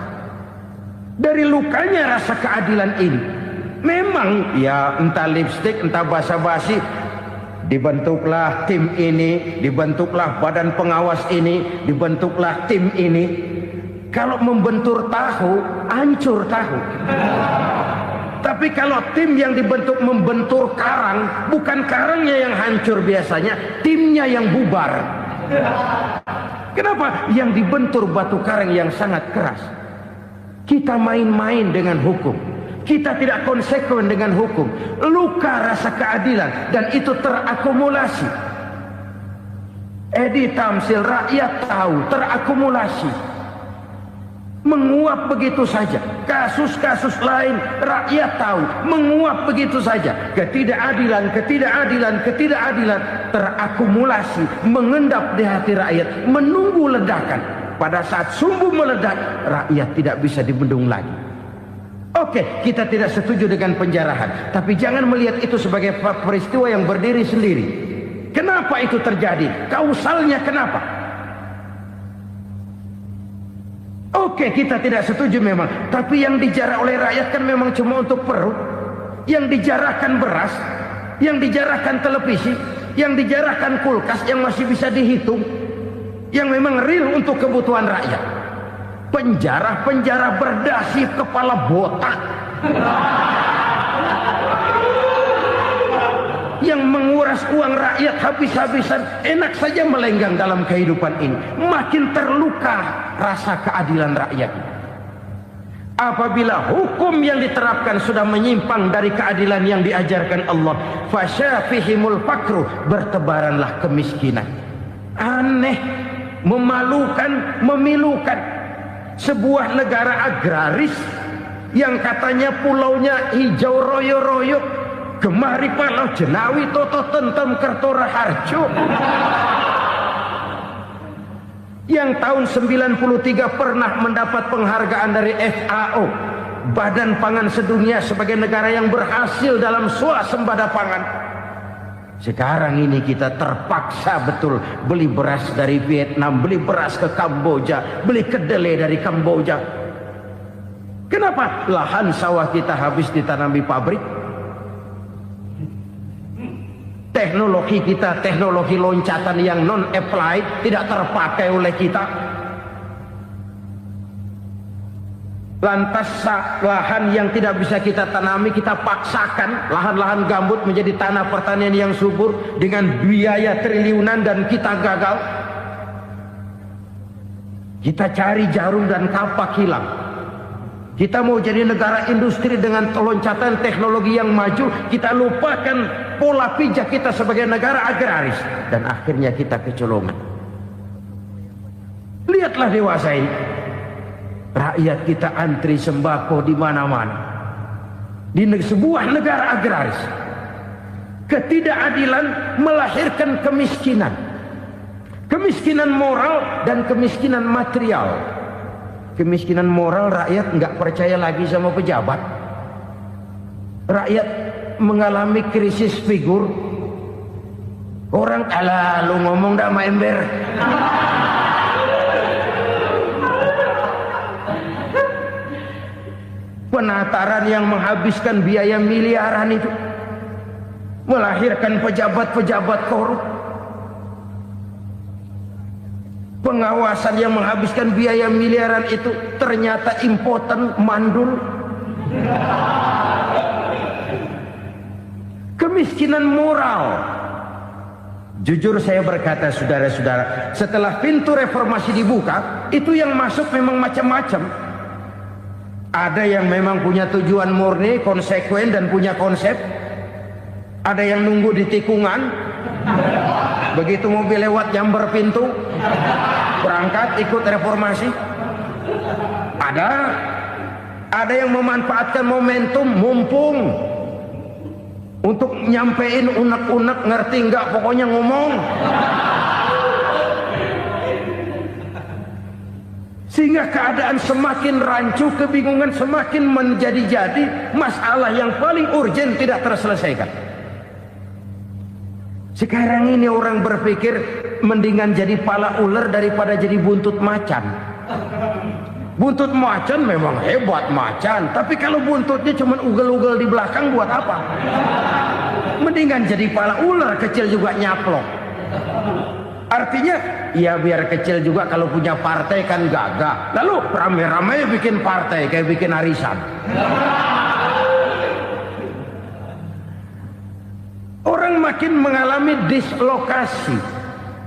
Dari lukanya rasa keadilan ini, memang ya entah lipstick, entah basa-basi, dibentuklah tim ini, dibentuklah badan pengawas ini, dibentuklah tim ini. Kalau membentur tahu, hancur tahu. Tapi kalau tim yang dibentuk membentur karang, bukan karangnya yang hancur biasanya, timnya yang bubar. Kenapa? Yang dibentur batu karang yang sangat keras. Kita main-main dengan hukum, kita tidak konsekuen dengan hukum. Luka rasa keadilan, dan itu terakumulasi. Edi Tamsil, rakyat tahu, terakumulasi, menguap begitu saja. Kasus-kasus lain rakyat tahu, menguap begitu saja. Ketidakadilan, ketidakadilan, ketidakadilan terakumulasi, mengendap di hati rakyat, menunggu ledakan. Pada saat sumbu meledak, rakyat tidak bisa dibendung lagi. Oke, kita tidak setuju dengan penjarahan, tapi jangan melihat itu sebagai peristiwa yang berdiri sendiri. Kenapa itu terjadi? Kausalnya kenapa? Oke, kita tidak setuju memang, tapi yang dijarah oleh rakyat kan memang cuma untuk perut. Yang dijarahkan beras, yang dijarahkan televisi, yang dijarahkan kulkas yang masih bisa dihitung, yang memang real untuk kebutuhan rakyat. Penjara-penjara berdasi kepala botak yang menguras uang rakyat habis-habisan, enak saja melenggang dalam kehidupan ini. Makin terluka rasa keadilan rakyat. Apabila hukum yang diterapkan sudah menyimpang dari keadilan yang diajarkan Allah, fasyafihimul fakru, bertebaranlah kemiskinan. Aneh, memalukan, memilukan. Sebuah negara agraris yang katanya pulaunya hijau royo-royo, Gemari Palau Jenawi Toto Tentem Kertora Harjo, yang tahun 93 pernah mendapat penghargaan dari FAO, Badan Pangan Sedunia, sebagai negara yang berhasil dalam swasembada pangan. Sekarang ini kita terpaksa betul beli beras dari Vietnam, beli beras ke Kamboja, beli kedelai dari Kamboja. Kenapa? Lahan sawah kita habis ditanami pabrik. Teknologi kita, teknologi loncatan yang non-applied, tidak terpakai oleh kita. Lantas lahan yang tidak bisa kita tanami, kita paksakan lahan-lahan gambut menjadi tanah pertanian yang subur dengan biaya triliunan, dan kita gagal. Kita cari jarum dan kapak hilang. Kita mau jadi negara industri dengan loncatan teknologi yang maju, kita lupakan pola pijak kita sebagai negara agraris, dan akhirnya kita kecolongan. Lihatlah dewasa ini. Rakyat kita antri sembako di mana-mana. Di sebuah negara agraris, ketidakadilan melahirkan kemiskinan. Kemiskinan moral dan kemiskinan material. Kemiskinan moral, rakyat nggak percaya lagi sama pejabat. Rakyat mengalami krisis figur. Orang alah lu ngomong dah main ember. Penataran yang menghabiskan biaya miliaran itu melahirkan pejabat-pejabat korup. Pengawasan yang menghabiskan biaya miliaran itu ternyata impoten, mandul. Kemiskinan moral. Jujur saya berkata, saudara-saudara, setelah pintu reformasi dibuka, itu yang masuk memang macam-macam. Ada yang memang punya tujuan murni, konsekuen, dan punya konsep. Ada yang nunggu di tikungan, begitu mobil lewat nyamber pintu, berangkat ikut reformasi. Ada yang memanfaatkan momentum, mumpung, untuk nyampein unek-unek, ngerti nggak, pokoknya ngomong. Sehingga keadaan semakin rancu, kebingungan semakin menjadi-jadi, masalah yang paling urgen tidak terselesaikan. Sekarang ini orang berpikir mendingan jadi pala ular daripada jadi buntut macan. Buntut macan memang hebat macan, tapi kalau buntutnya cuma ugel-ugel di belakang buat apa? Mendingan jadi pala ular kecil juga nyaplok. Artinya ya biar kecil juga kalau punya partai kan gagah. Lalu rame-rame bikin partai kayak bikin arisan. Orang makin mengalami dislokasi.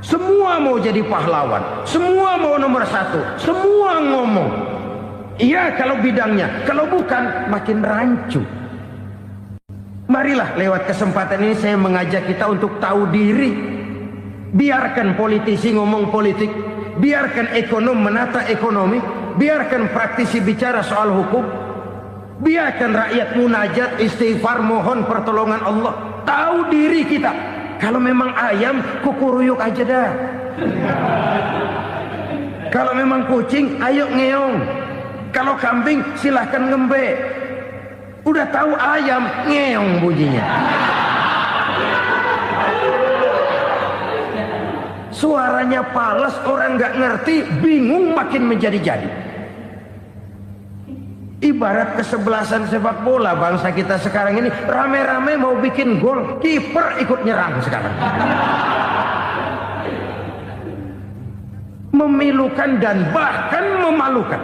Semua mau jadi pahlawan, semua mau nomor satu, semua ngomong. Iya kalau bidangnya, kalau bukan makin rancu. Marilah lewat kesempatan ini saya mengajak kita untuk tahu diri. Biarkan politisi ngomong politik, biarkan ekonom menata ekonomi, biarkan praktisi bicara soal hukum, biarkan rakyat munajat, istighfar, mohon pertolongan Allah. Tahu diri kita. Kalau memang ayam, kukuruyuk aja dah. Kalau memang kucing, ayo ngeong. Kalau kambing, silahkan ngembe. Udah tahu ayam, ngeong bunyinya. Suaranya palas, orang nggak ngerti, bingung makin menjadi-jadi. Ibarat kesebelasan sepak bola bangsa kita sekarang ini, rame-rame mau bikin gol, kiper ikut nyerang sekarang. Memilukan dan bahkan memalukan.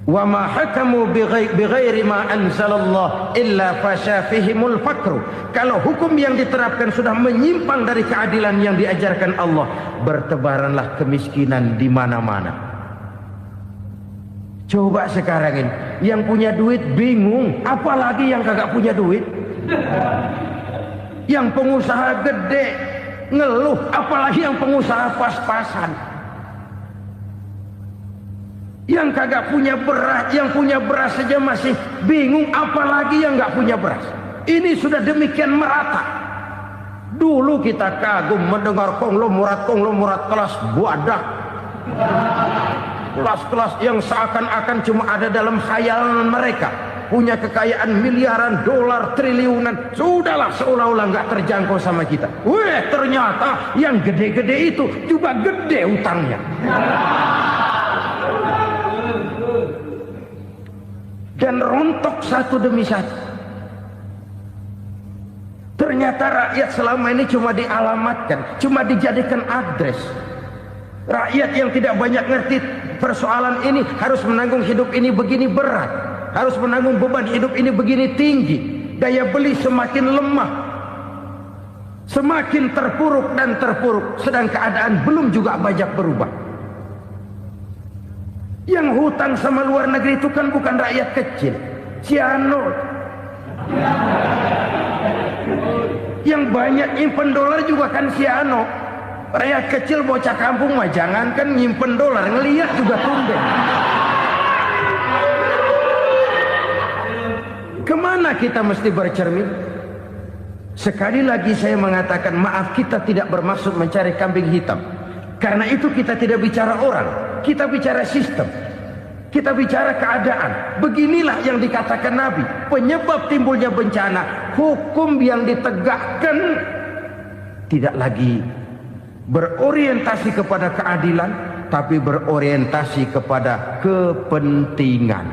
Wa ma hakamu bighairi ma anzalallah illa fasyafihimul fakru. Kalau hukum yang diterapkan sudah menyimpang dari keadilan yang diajarkan Allah, bertebaranlah kemiskinan di mana-mana. Coba sekarang ini, yang punya duit bingung, apalagi yang kagak punya duit. Yang pengusaha gede ngeluh, apalagi yang pengusaha pas-pasan. Yang kagak punya beras, yang punya beras saja masih bingung, apalagi yang nggak punya beras. Ini sudah demikian merata. Dulu kita kagum mendengar konglomerat kelas buadah. Kelas-kelas yang seakan-akan cuma ada dalam khayalan mereka, punya kekayaan miliaran dolar, triliunan. Sudahlah, seolah-olah nggak terjangkau sama kita. Weh, ternyata yang gede-gede itu juga gede utangnya. Dan rontok satu demi satu. Ternyata rakyat selama ini cuma dialamatkan, cuma dijadikan adres. Rakyat yang tidak banyak ngerti persoalan ini harus menanggung hidup ini begini berat, harus menanggung beban hidup ini begini tinggi, daya beli semakin lemah, semakin terpuruk dan terpuruk, sedang keadaan belum juga banyak berubah. Yang hutang sama luar negeri itu kan bukan rakyat kecil, Ciano. Yang banyak nyimpen dolar juga kan Ciano. Rakyat kecil bocah kampung mah jangankan nyimpen dolar, ngelihat juga tumben. Kemana kita mesti bercermin? Sekali lagi saya mengatakan maaf, kita tidak bermaksud mencari kambing hitam. Karena itu kita tidak bicara orang, kita bicara sistem, kita bicara keadaan. Beginilah yang dikatakan Nabi, penyebab timbulnya bencana, hukum yang ditegakkan tidak lagi berorientasi kepada keadilan, tapi berorientasi kepada kepentingan.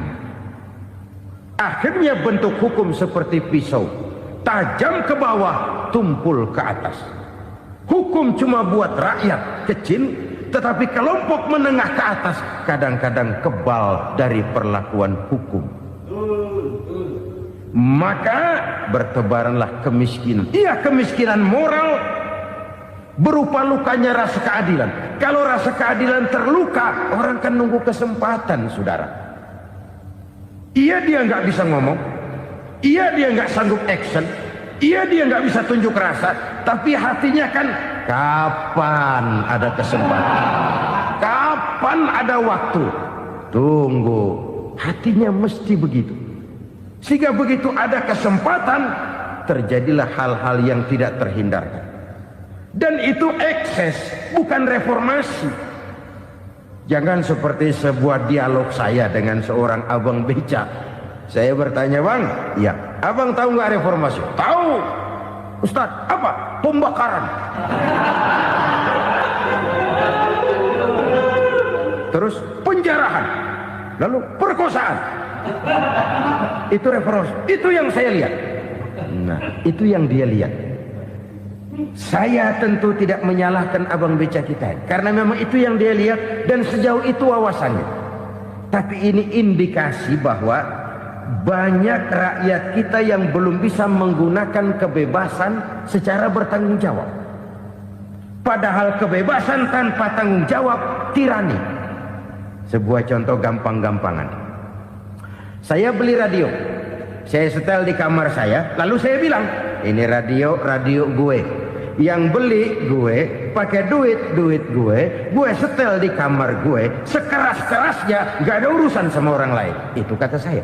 Akhirnya bentuk hukum seperti pisau, tajam ke bawah, tumpul ke atas. Hukum cuma buat rakyat kecil, tetapi kelompok menengah ke atas kadang-kadang kebal dari perlakuan hukum. Maka bertebaranlah kemiskinan. Iya, kemiskinan moral berupa lukanya rasa keadilan. Kalau rasa keadilan terluka, orang kan nunggu kesempatan, saudara. Iya, dia nggak bisa ngomong, iya dia nggak sanggup action, iya dia nggak bisa tunjuk rasa, tapi hatinya kan kapan ada kesempatan, kapan ada waktu, tunggu. Hatinya mesti begitu. Sehingga begitu ada kesempatan, terjadilah hal-hal yang tidak terhindarkan. Dan itu ekses, bukan reformasi. Jangan seperti sebuah dialog saya dengan seorang abang beca. Saya bertanya, bang, iya, abang tahu nggak reformasi? Tahu. Ustaz, apa? Pembakaran. Terus penjarahan. Lalu perkosaan. Itu reformasi. Itu yang saya lihat. Nah, itu yang dia lihat. Saya tentu tidak menyalahkan abang beca kita, karena memang itu yang dia lihat dan sejauh itu wawasannya. Tapi ini indikasi bahwa banyak rakyat kita yang belum bisa menggunakan kebebasan secara bertanggung jawab. Padahal kebebasan tanpa tanggung jawab tirani. Sebuah contoh gampang-gampangan. Saya beli radio, saya setel di kamar saya, lalu saya bilang, ini radio gue. Yang beli gue, pakai duit gue setel di kamar gue, sekeras-kerasnya, gak ada urusan sama orang lain. Itu kata saya.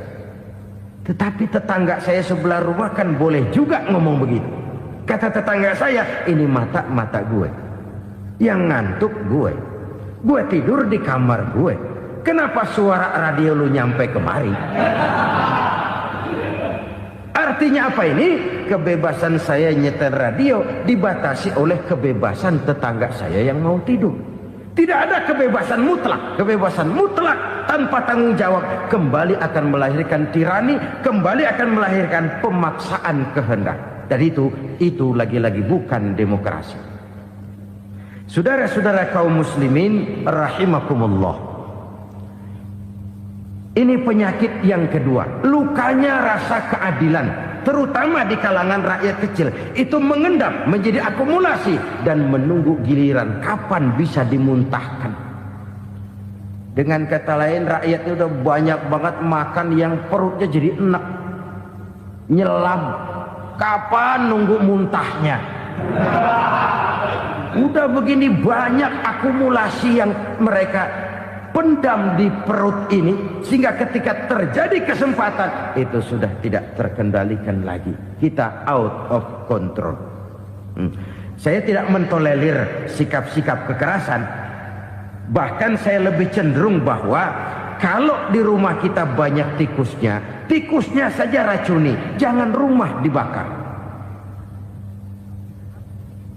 Tetapi tetangga saya sebelah rumah kan boleh juga ngomong begitu. Kata tetangga saya, ini mata gue, yang ngantuk gue tidur di kamar gue. Kenapa suara radio lu nyampe kemari? Artinya apa ini? Kebebasan saya nyetel radio dibatasi oleh kebebasan tetangga saya yang mau tidur. Tidak ada kebebasan mutlak. Kebebasan mutlak tanpa tanggung jawab kembali akan melahirkan tirani, kembali akan melahirkan pemaksaan kehendak. Dan itu lagi-lagi bukan demokrasi. Saudara-saudara kaum muslimin rahimakumullah. Ini penyakit yang kedua, lukanya rasa keadilan, terutama di kalangan rakyat kecil. Itu mengendap menjadi akumulasi dan menunggu giliran kapan bisa dimuntahkan. Dengan kata lain, rakyatnya udah banyak banget makan yang perutnya jadi enak, nyelam. Kapan nunggu muntahnya? Udah begini banyak akumulasi yang mereka pendam di perut ini, sehingga ketika terjadi kesempatan itu sudah tidak terkendalikan lagi. Kita out of control. Saya tidak mentolerir sikap-sikap kekerasan. Bahkan saya lebih cenderung bahwa kalau di rumah kita banyak tikusnya saja racuni, jangan rumah dibakar.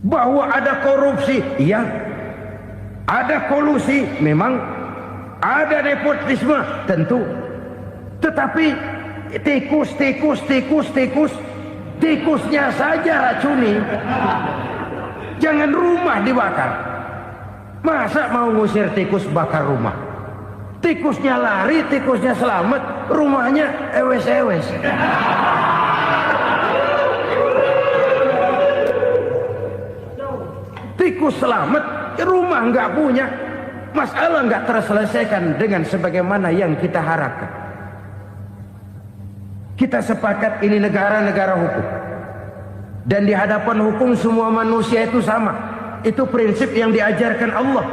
Bahwa ada korupsi, iya. Ada kolusi, memang. Ada nepotisme, tentu. Tetapi tikusnya saja racuni. Jangan rumah dibakar. Masa mau ngusir tikus bakar rumah? Tikusnya lari, tikusnya selamat, rumahnya ewes-ewes. Tikus selamat, rumah nggak punya. Masalah nggak terselesaikan dengan sebagaimana yang kita harapkan. Kita sepakat ini negara hukum, dan di hadapan hukum semua manusia itu sama. Itu prinsip yang diajarkan Allah.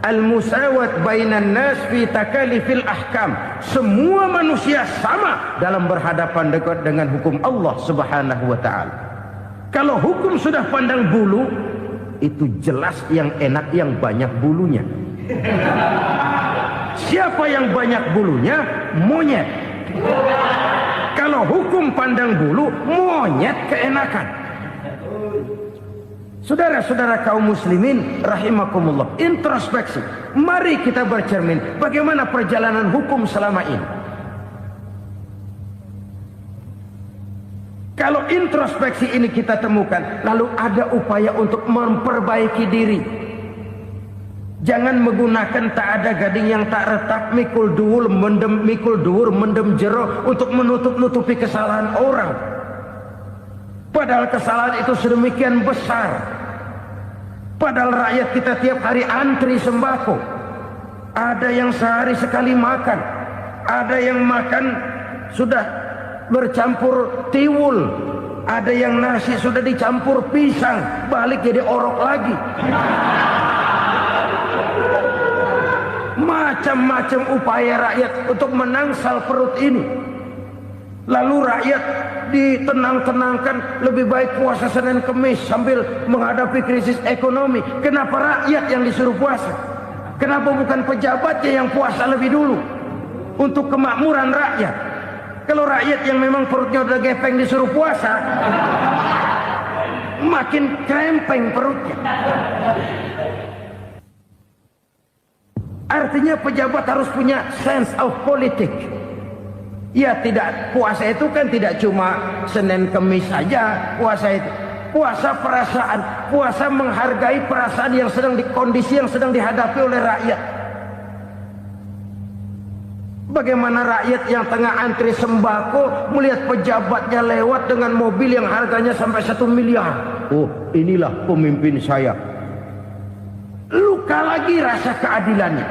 Al-musawat bainan nas fi takalifil ahkam. Semua manusia sama dalam berhadapan dekat dengan hukum Allah Subhanahu wa taala. Kalau hukum sudah pandang bulu, itu jelas yang enak yang banyak bulunya. Siapa yang banyak bulunya? Monyet. Kalau hukum pandang bulu, monyet keenakan. Saudara-saudara kaum muslimin rahimakumullah, introspeksi. Mari kita bercermin bagaimana perjalanan hukum selama ini. Kalau introspeksi ini kita temukan, lalu ada upaya untuk memperbaiki diri. Jangan menggunakan tak ada gading yang tak retak, mikul duwur mendem jero untuk menutup-nutupi kesalahan orang. Padahal kesalahan itu sedemikian besar. Padahal rakyat kita tiap hari antri sembako. Ada yang sehari sekali makan, ada yang makan sudah bercampur tiwul, ada yang nasi sudah dicampur pisang, balik jadi orok lagi. Macam-macam upaya rakyat untuk menangsal perut ini. Lalu rakyat ditenang-tenangkan, lebih baik puasa Senin Kemis sambil menghadapi krisis ekonomi. Kenapa rakyat yang disuruh puasa? Kenapa bukan pejabatnya yang puasa lebih dulu untuk kemakmuran rakyat? Kalau rakyat yang memang perutnya udah gepeng disuruh puasa, makin krempeng perutnya. Artinya pejabat harus punya sense of politik. Ya, tidak, puasa itu kan tidak cuma Senin Kemis saja puasa itu. Puasa perasaan, puasa menghargai perasaan yang sedang kondisi yang sedang dihadapi oleh rakyat. Bagaimana rakyat yang tengah antri sembako melihat pejabatnya lewat dengan mobil yang harganya sampai 1 miliar. Oh, inilah pemimpin saya. Luka lagi rasa keadilannya.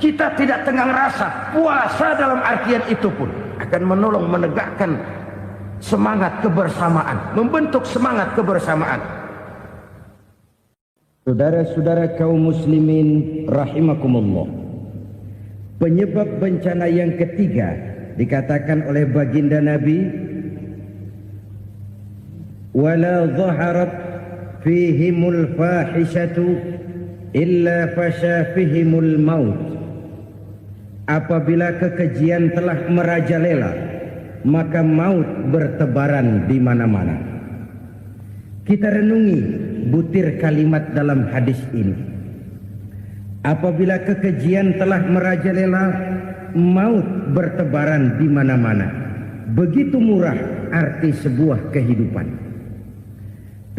Kita tidak tenggang rasa. Puasa dalam artian itu pun akan menolong menegakkan semangat kebersamaan, membentuk semangat kebersamaan. Saudara-saudara kaum muslimin rahimakumullah, penyebab bencana yang ketiga dikatakan oleh baginda Nabi, wala dhaharat fihimul fahishatu illa fasha fihimul maut. Apabila kekejian telah merajalela, maka maut bertebaran di mana-mana. Kita renungi butir kalimat dalam hadis ini. Apabila kekejian telah merajalela, maut bertebaran di mana-mana. Begitu murah arti sebuah kehidupan.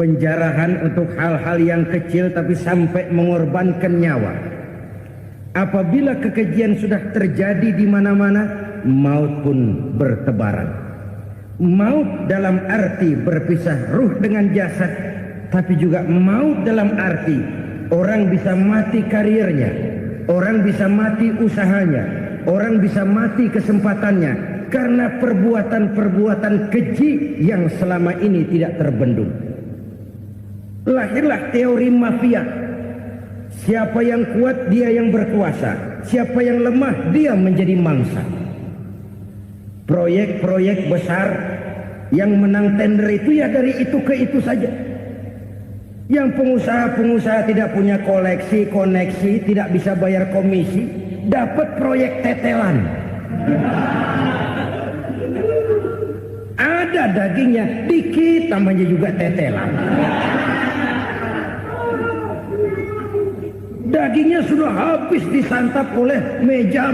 Penjarahan untuk hal-hal yang kecil tapi sampai mengorbankan nyawa. Apabila kekejian sudah terjadi di mana-mana, maut pun bertebaran. Maut dalam arti berpisah ruh dengan jasad, tapi juga maut dalam arti orang bisa mati karirnya, orang bisa mati usahanya, orang bisa mati kesempatannya karena perbuatan-perbuatan keji yang selama ini tidak terbendung. Lahirlah teori mafia. Siapa yang kuat dia yang berkuasa, siapa yang lemah dia menjadi mangsa. Proyek-proyek besar yang menang tender itu ya dari itu ke itu saja. Yang pengusaha-pengusaha tidak punya koleksi, koneksi, tidak bisa bayar komisi, dapat proyek tetelan. Ada dagingnya, dikit namanya juga tetelan. Dagingnya sudah habis disantap oleh meja.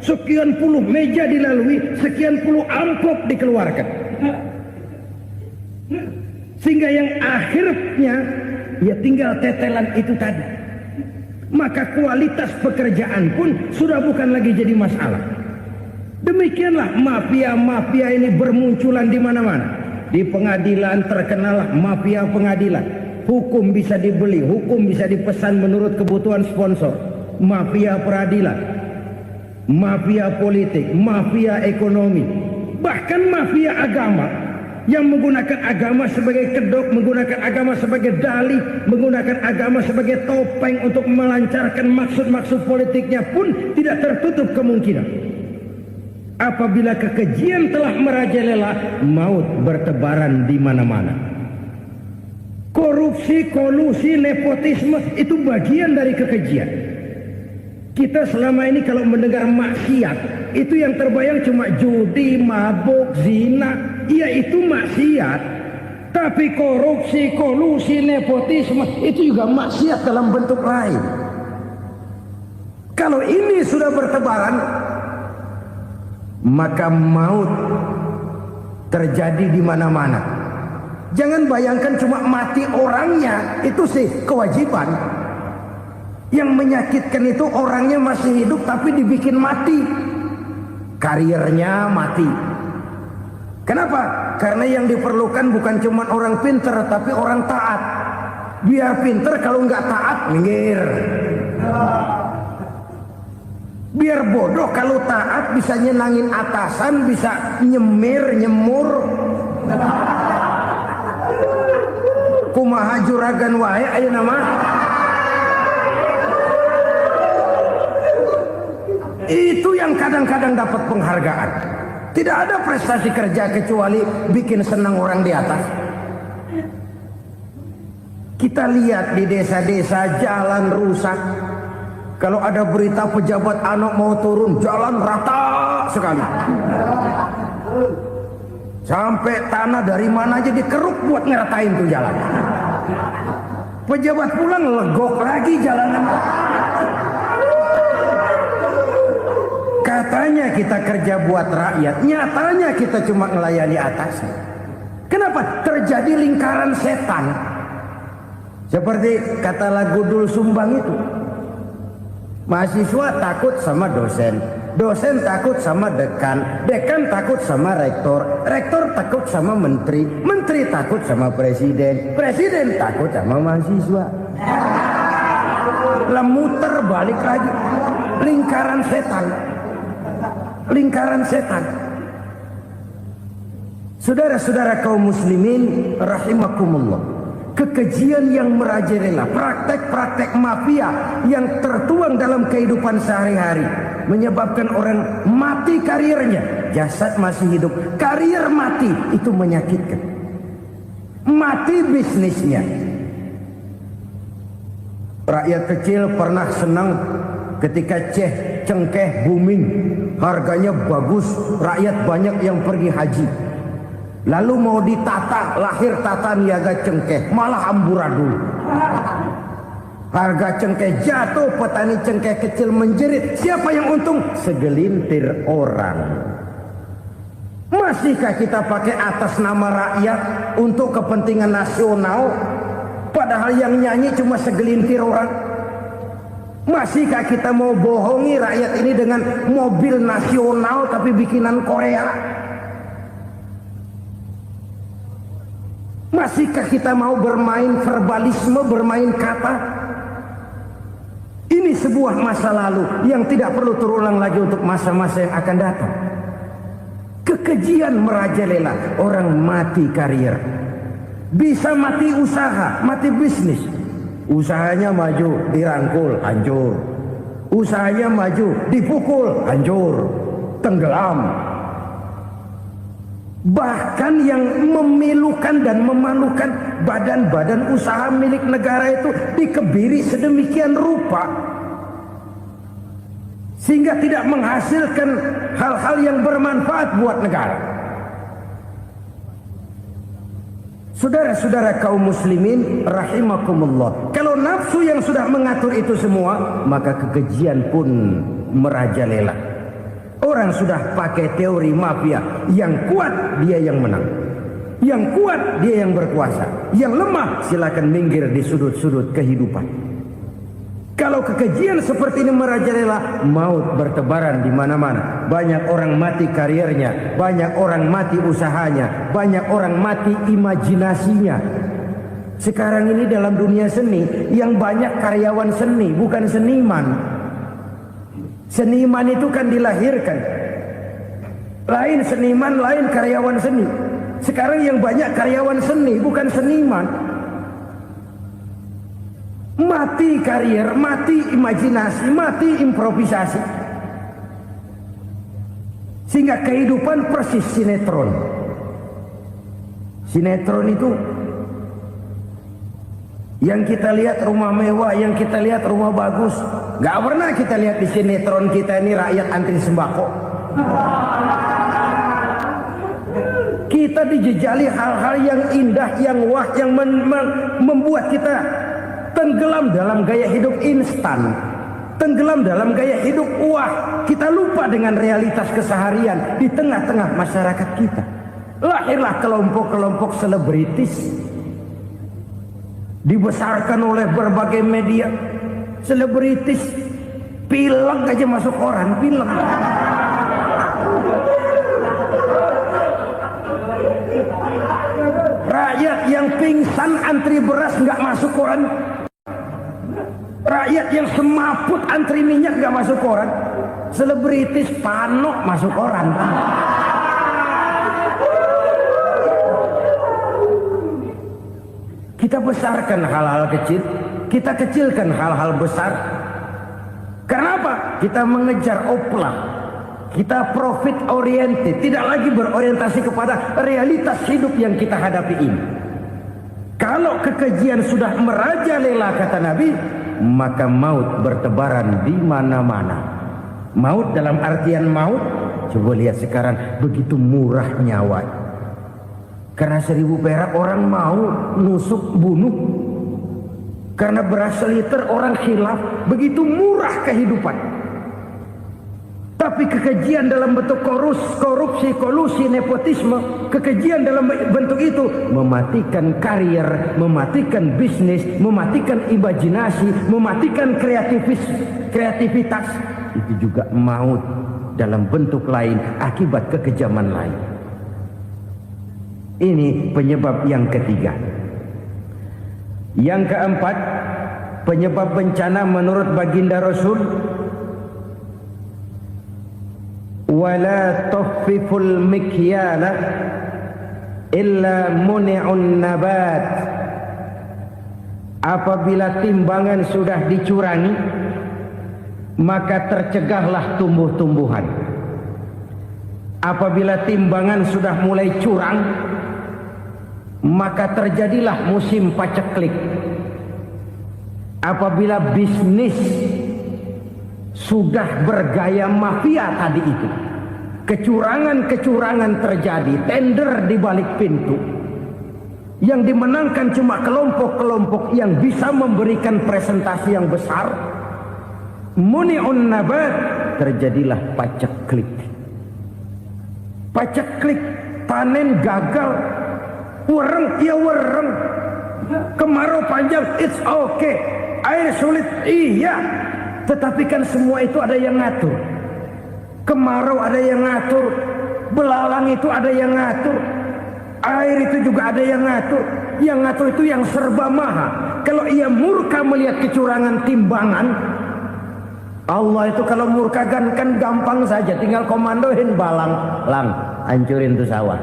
Sekian puluh meja dilalui, sekian puluh amplop dikeluarkan. Sehingga yang akhirnya ya tinggal tetelan itu tadi. Maka kualitas pekerjaan pun sudah bukan lagi jadi masalah. Demikianlah mafia-mafia ini bermunculan di mana-mana. Di pengadilan terkenallah mafia pengadilan. Hukum bisa dibeli, hukum bisa dipesan menurut kebutuhan sponsor. Mafia peradilan, mafia politik, mafia ekonomi, bahkan mafia agama yang menggunakan agama sebagai kedok, menggunakan agama sebagai dalih, menggunakan agama sebagai topeng untuk melancarkan maksud-maksud politiknya pun tidak tertutup kemungkinan. Apabila kekejian telah merajalela, maut bertebaran di mana-mana. Korupsi, kolusi, nepotisme itu bagian dari kekejian. Kita selama ini kalau mendengar maksiat, itu yang terbayang cuma judi, mabuk, zina. Iya, itu maksiat. Tapi korupsi, kolusi, nepotisme itu juga maksiat dalam bentuk lain. Kalau ini sudah bertebaran, maka maut terjadi di mana-mana. Jangan bayangkan cuma mati orangnya, itu sih kewajiban. Yang menyakitkan itu orangnya masih hidup tapi dibikin mati. Karirnya mati. Kenapa? Karena yang diperlukan bukan cuma orang pinter tapi orang taat. Biar pinter, kalau nggak taat minggir. Biar bodoh, kalau taat bisa nyenangin atasan, bisa nyemur. Kumaha juragan wae ayo nama. Itu yang kadang-kadang dapat penghargaan. Tidak ada prestasi kerja kecuali bikin senang orang di atas. Kita lihat di desa-desa jalan rusak. Kalau ada berita pejabat anak mau turun, jalan rata sekali. Sampai tanah dari mana aja dikeruk buat ngeratain tuh jalan. Pejabat pulang legok lagi jalanan. Katanya kita kerja buat rakyat, nyatanya kita cuma melayani atasnya. Kenapa? Terjadi lingkaran setan. Seperti kata lagu Dul Sumbang itu. Mahasiswa takut sama dosen, dosen takut sama dekan, dekan takut sama rektor, rektor takut sama menteri, menteri takut sama presiden, presiden takut sama mahasiswa. Muter balik lagi. Lingkaran setan. Lingkaran setan. Saudara-saudara kaum muslimin rahimakumullah. Kekejian yang merajalela, praktek-praktek mafia yang tertuang dalam kehidupan sehari-hari menyebabkan orang mati karirnya, jasad masih hidup, karir mati, itu menyakitkan. Mati bisnisnya. Rakyat kecil pernah senang ketika cengkeh booming, harganya bagus, rakyat banyak yang pergi haji. Lalu mau ditata, lahir tata niaga cengkeh, malah amburadul. Harga cengkeh jatuh, petani cengkeh kecil menjerit. Siapa yang untung? Segelintir orang. Masihkah kita pakai atas nama rakyat untuk kepentingan nasional? Padahal yang nyanyi cuma segelintir orang. Masihkah kita mau bohongi rakyat ini dengan mobil nasional tapi bikinan Korea? Masihkah kita mau bermain verbalisme, bermain kata? Ini sebuah masa lalu yang tidak perlu terulang lagi untuk masa-masa yang akan datang. Kekejian merajalela, orang mati karir. Bisa mati usaha, mati bisnis. Usahanya maju, dirangkul, hancur. Usahanya maju, dipukul, hancur, tenggelam. Bahkan yang memilukan dan memalukan badan-badan usaha milik negara itu dikebiri sedemikian rupa sehingga tidak menghasilkan hal-hal yang bermanfaat buat negara. Saudara-saudara kaum muslimin rahimakumullah, kalau nafsu yang sudah mengatur itu semua, maka kekejian pun merajalela. Orang sudah pakai teori mafia, yang kuat dia yang menang, yang kuat dia yang berkuasa, yang lemah silakan minggir di sudut-sudut kehidupan. Kalau kekejian seperti ini merajalela, maut bertebaran di mana-mana. Banyak orang mati karirnya, banyak orang mati usahanya, banyak orang mati imajinasinya. Sekarang ini dalam dunia seni yang banyak karyawan seni, bukan seniman. Seniman itu kan dilahirkan. Lain seniman, lain karyawan seni. Sekarang yang banyak karyawan seni, bukan seniman. Mati karir, mati imajinasi, mati improvisasi. Sehingga kehidupan persis sinetron. Sinetron itu yang kita lihat rumah mewah, yang kita lihat rumah bagus. Gak pernah kita lihat di sinetron kita ini rakyat antri sembako. Kita dijejali hal-hal yang indah, yang wah, yang membuat kita tenggelam dalam gaya hidup instan, tenggelam dalam gaya hidup wah. Kita lupa dengan realitas keseharian di tengah-tengah masyarakat kita. Lahirlah kelompok-kelompok selebritis, dibesarkan oleh berbagai media. Selebritis pilek aja masuk koran, pilek. Rakyat yang pingsan antri beras nggak masuk koran. Rakyat yang semaput antri minyak nggak masuk koran. Selebritis panok masuk koran. Kita besarkan hal-hal kecil, kita kecilkan hal-hal besar. Kenapa? Kita mengejar oplah. Kita profit oriented, tidak lagi berorientasi kepada realitas hidup yang kita hadapi ini. Kalau kekejian sudah merajalela kata Nabi, maka maut bertebaran di mana-mana. Maut dalam artian maut, coba lihat sekarang begitu murah nyawa. Karena 1000 perak orang mau nusuk bunuh. Karena beras seliter orang khilaf, begitu murah kehidupan. Tapi kekejian dalam bentuk korupsi, kolusi, nepotisme, kekejian dalam bentuk itu mematikan karier, mematikan bisnis, mematikan imajinasi, mematikan kreativitas. Itu juga maut dalam bentuk lain akibat kekejaman lain. Ini penyebab yang ketiga. Yang keempat, penyebab bencana menurut baginda Rasul, wala tukhfiful mikyala illa muni'un nabat. Apabila timbangan sudah dicurangi, maka tercegahlah tumbuh-tumbuhan. Apabila timbangan sudah mulai curang, maka terjadilah musim paceklik. Apabila bisnis sudah bergaya mafia tadi itu, kecurangan-kecurangan terjadi, tender di balik pintu, yang dimenangkan cuma kelompok-kelompok yang bisa memberikan presentasi yang besar, muni'un nabat, terjadilah paceklik. Paceklik, panen gagal, wereng ya wereng, kemarau panjang it's okay, air sulit iya, tetapi kan semua itu ada yang ngatur. Kemarau ada yang ngatur, belalang itu ada yang ngatur, air itu juga ada yang ngatur. Yang ngatur itu yang serba maha. Kalau ia murka melihat kecurangan timbangan, Allah itu kalau murka kan gampang saja, tinggal komandoin balang, lang hancurin tuh sawah.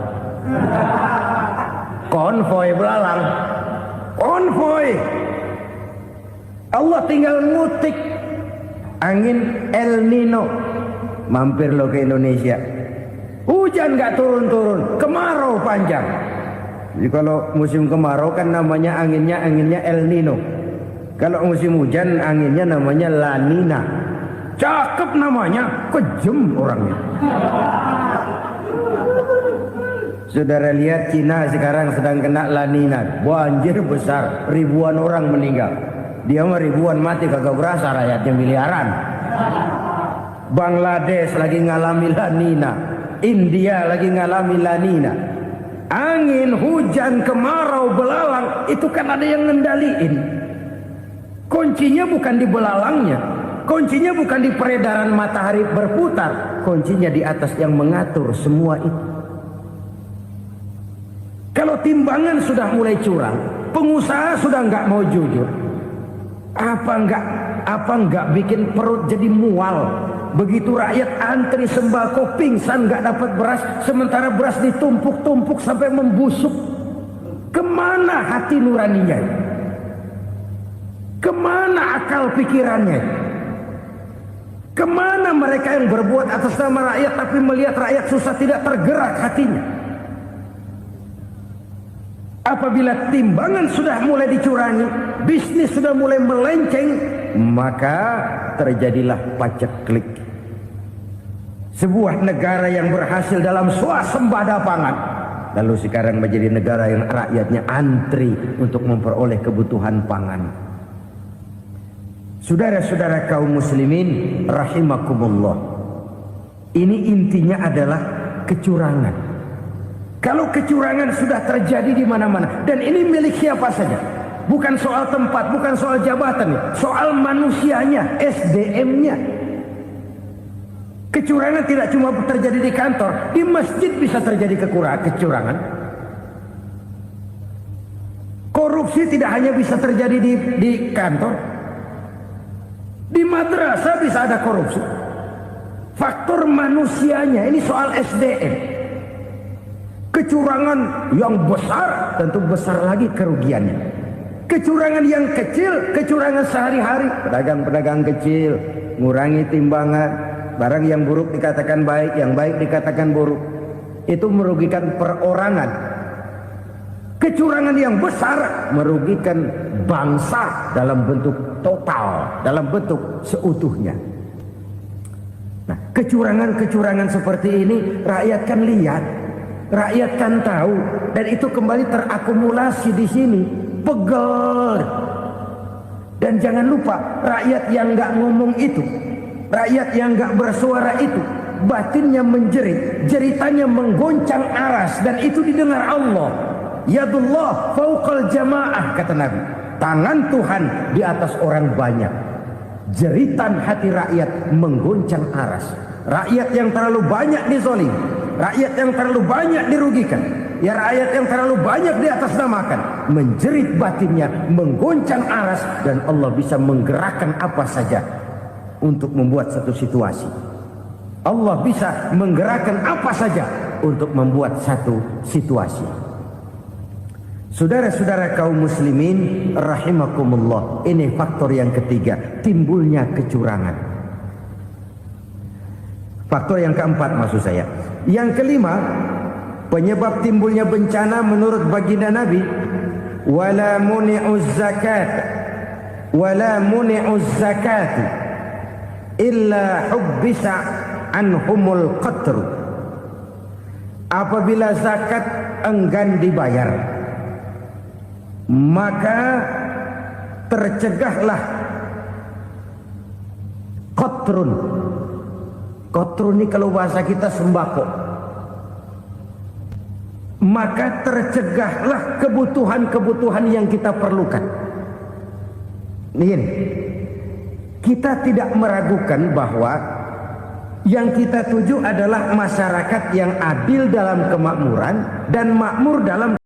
Konvoy belalang, konvoy. Allah tinggal ngutik. Angin El Nino, mampir lo ke Indonesia. Hujan gak turun-turun, kemarau panjang. Jadi kalau musim kemarau kan namanya anginnya El Nino. Kalau musim hujan anginnya namanya La Nina. Cakep namanya, kejem orangnya. Saudara lihat Cina sekarang sedang kena La Nina, banjir besar, ribuan orang meninggal. Dia mah ribuan mati kagak berasa, rakyatnya miliaran. Bangladesh lagi ngalami La Nina, India lagi ngalami La Nina. Angin, hujan, kemarau, belalang itu kan ada yang ngendaliin. Kuncinya bukan di belalangnya, kuncinya bukan di peredaran matahari berputar, kuncinya di atas yang mengatur semua itu. Kalau timbangan sudah mulai curang, pengusaha sudah nggak mau jujur, apa nggak bikin perut jadi mual. Begitu rakyat antri sembako pingsan nggak dapat beras, sementara beras ditumpuk-tumpuk sampai membusuk. Kemana hati nuraninya? Kemana akal pikirannya? Kemana mereka yang berbuat atas nama rakyat tapi melihat rakyat susah tidak tergerak hatinya? Apabila timbangan sudah mulai dicurangi, bisnis sudah mulai melenceng, maka terjadilah paceklik. Sebuah negara yang berhasil dalam swasembada pangan, lalu sekarang menjadi negara yang rakyatnya antri untuk memperoleh kebutuhan pangan. Saudara-saudara kaum muslimin rahimakumullah, ini intinya adalah kecurangan. Kalau kecurangan sudah terjadi di mana-mana, dan ini milik siapa saja, bukan soal tempat, bukan soal jabatan, soal manusianya, SDM-nya. Kecurangan tidak cuma terjadi di kantor, di masjid bisa terjadi kecurangan. Korupsi tidak hanya bisa terjadi di kantor, di madrasah bisa ada korupsi. Faktor manusianya, ini soal SDM. Kecurangan yang besar tentu besar lagi kerugiannya. Kecurangan yang kecil, kecurangan sehari-hari, pedagang-pedagang kecil ngurangi timbangan, barang yang buruk dikatakan baik, yang baik dikatakan buruk, itu merugikan perorangan. Kecurangan yang besar merugikan bangsa dalam bentuk total, dalam bentuk seutuhnya. Nah, kecurangan-kecurangan seperti ini rakyat kan lihat, rakyat kan tahu, dan itu kembali terakumulasi di sini, pegel. Dan jangan lupa, rakyat yang nggak ngomong itu, rakyat yang nggak bersuara itu, batinnya menjerit, jeritannya menggoncang aras, dan itu didengar Allah. Yadullah fauqal jamaah, kata Nabi. Tangan Tuhan di atas orang banyak. Jeritan hati rakyat menggoncang aras. Rakyat yang terlalu banyak dizolim, rakyat yang terlalu banyak dirugikan, ya rakyat yang terlalu banyak di atas namakan, menjerit batinnya, menggoncang aras, dan Allah bisa menggerakkan apa saja untuk membuat satu situasi. Allah bisa menggerakkan apa saja untuk membuat satu situasi. Saudara-saudara kaum muslimin rahimakumullah, ini faktor yang ketiga, timbulnya kecurangan. Faktor yang keempat maksud saya. Yang kelima, penyebab timbulnya bencana menurut baginda Nabi, wala muni'uz zakat wala muni'uz zakat illa hubbisa anhumul qatru. Apabila zakat enggan dibayar, maka tercegahlah qatrun. Qatrun ini kalau bahasa kita sembako. Maka tercegahlah kebutuhan-kebutuhan yang kita perlukan. Ini, kita tidak meragukan bahwa yang kita tuju adalah masyarakat yang adil dalam kemakmuran dan makmur dalam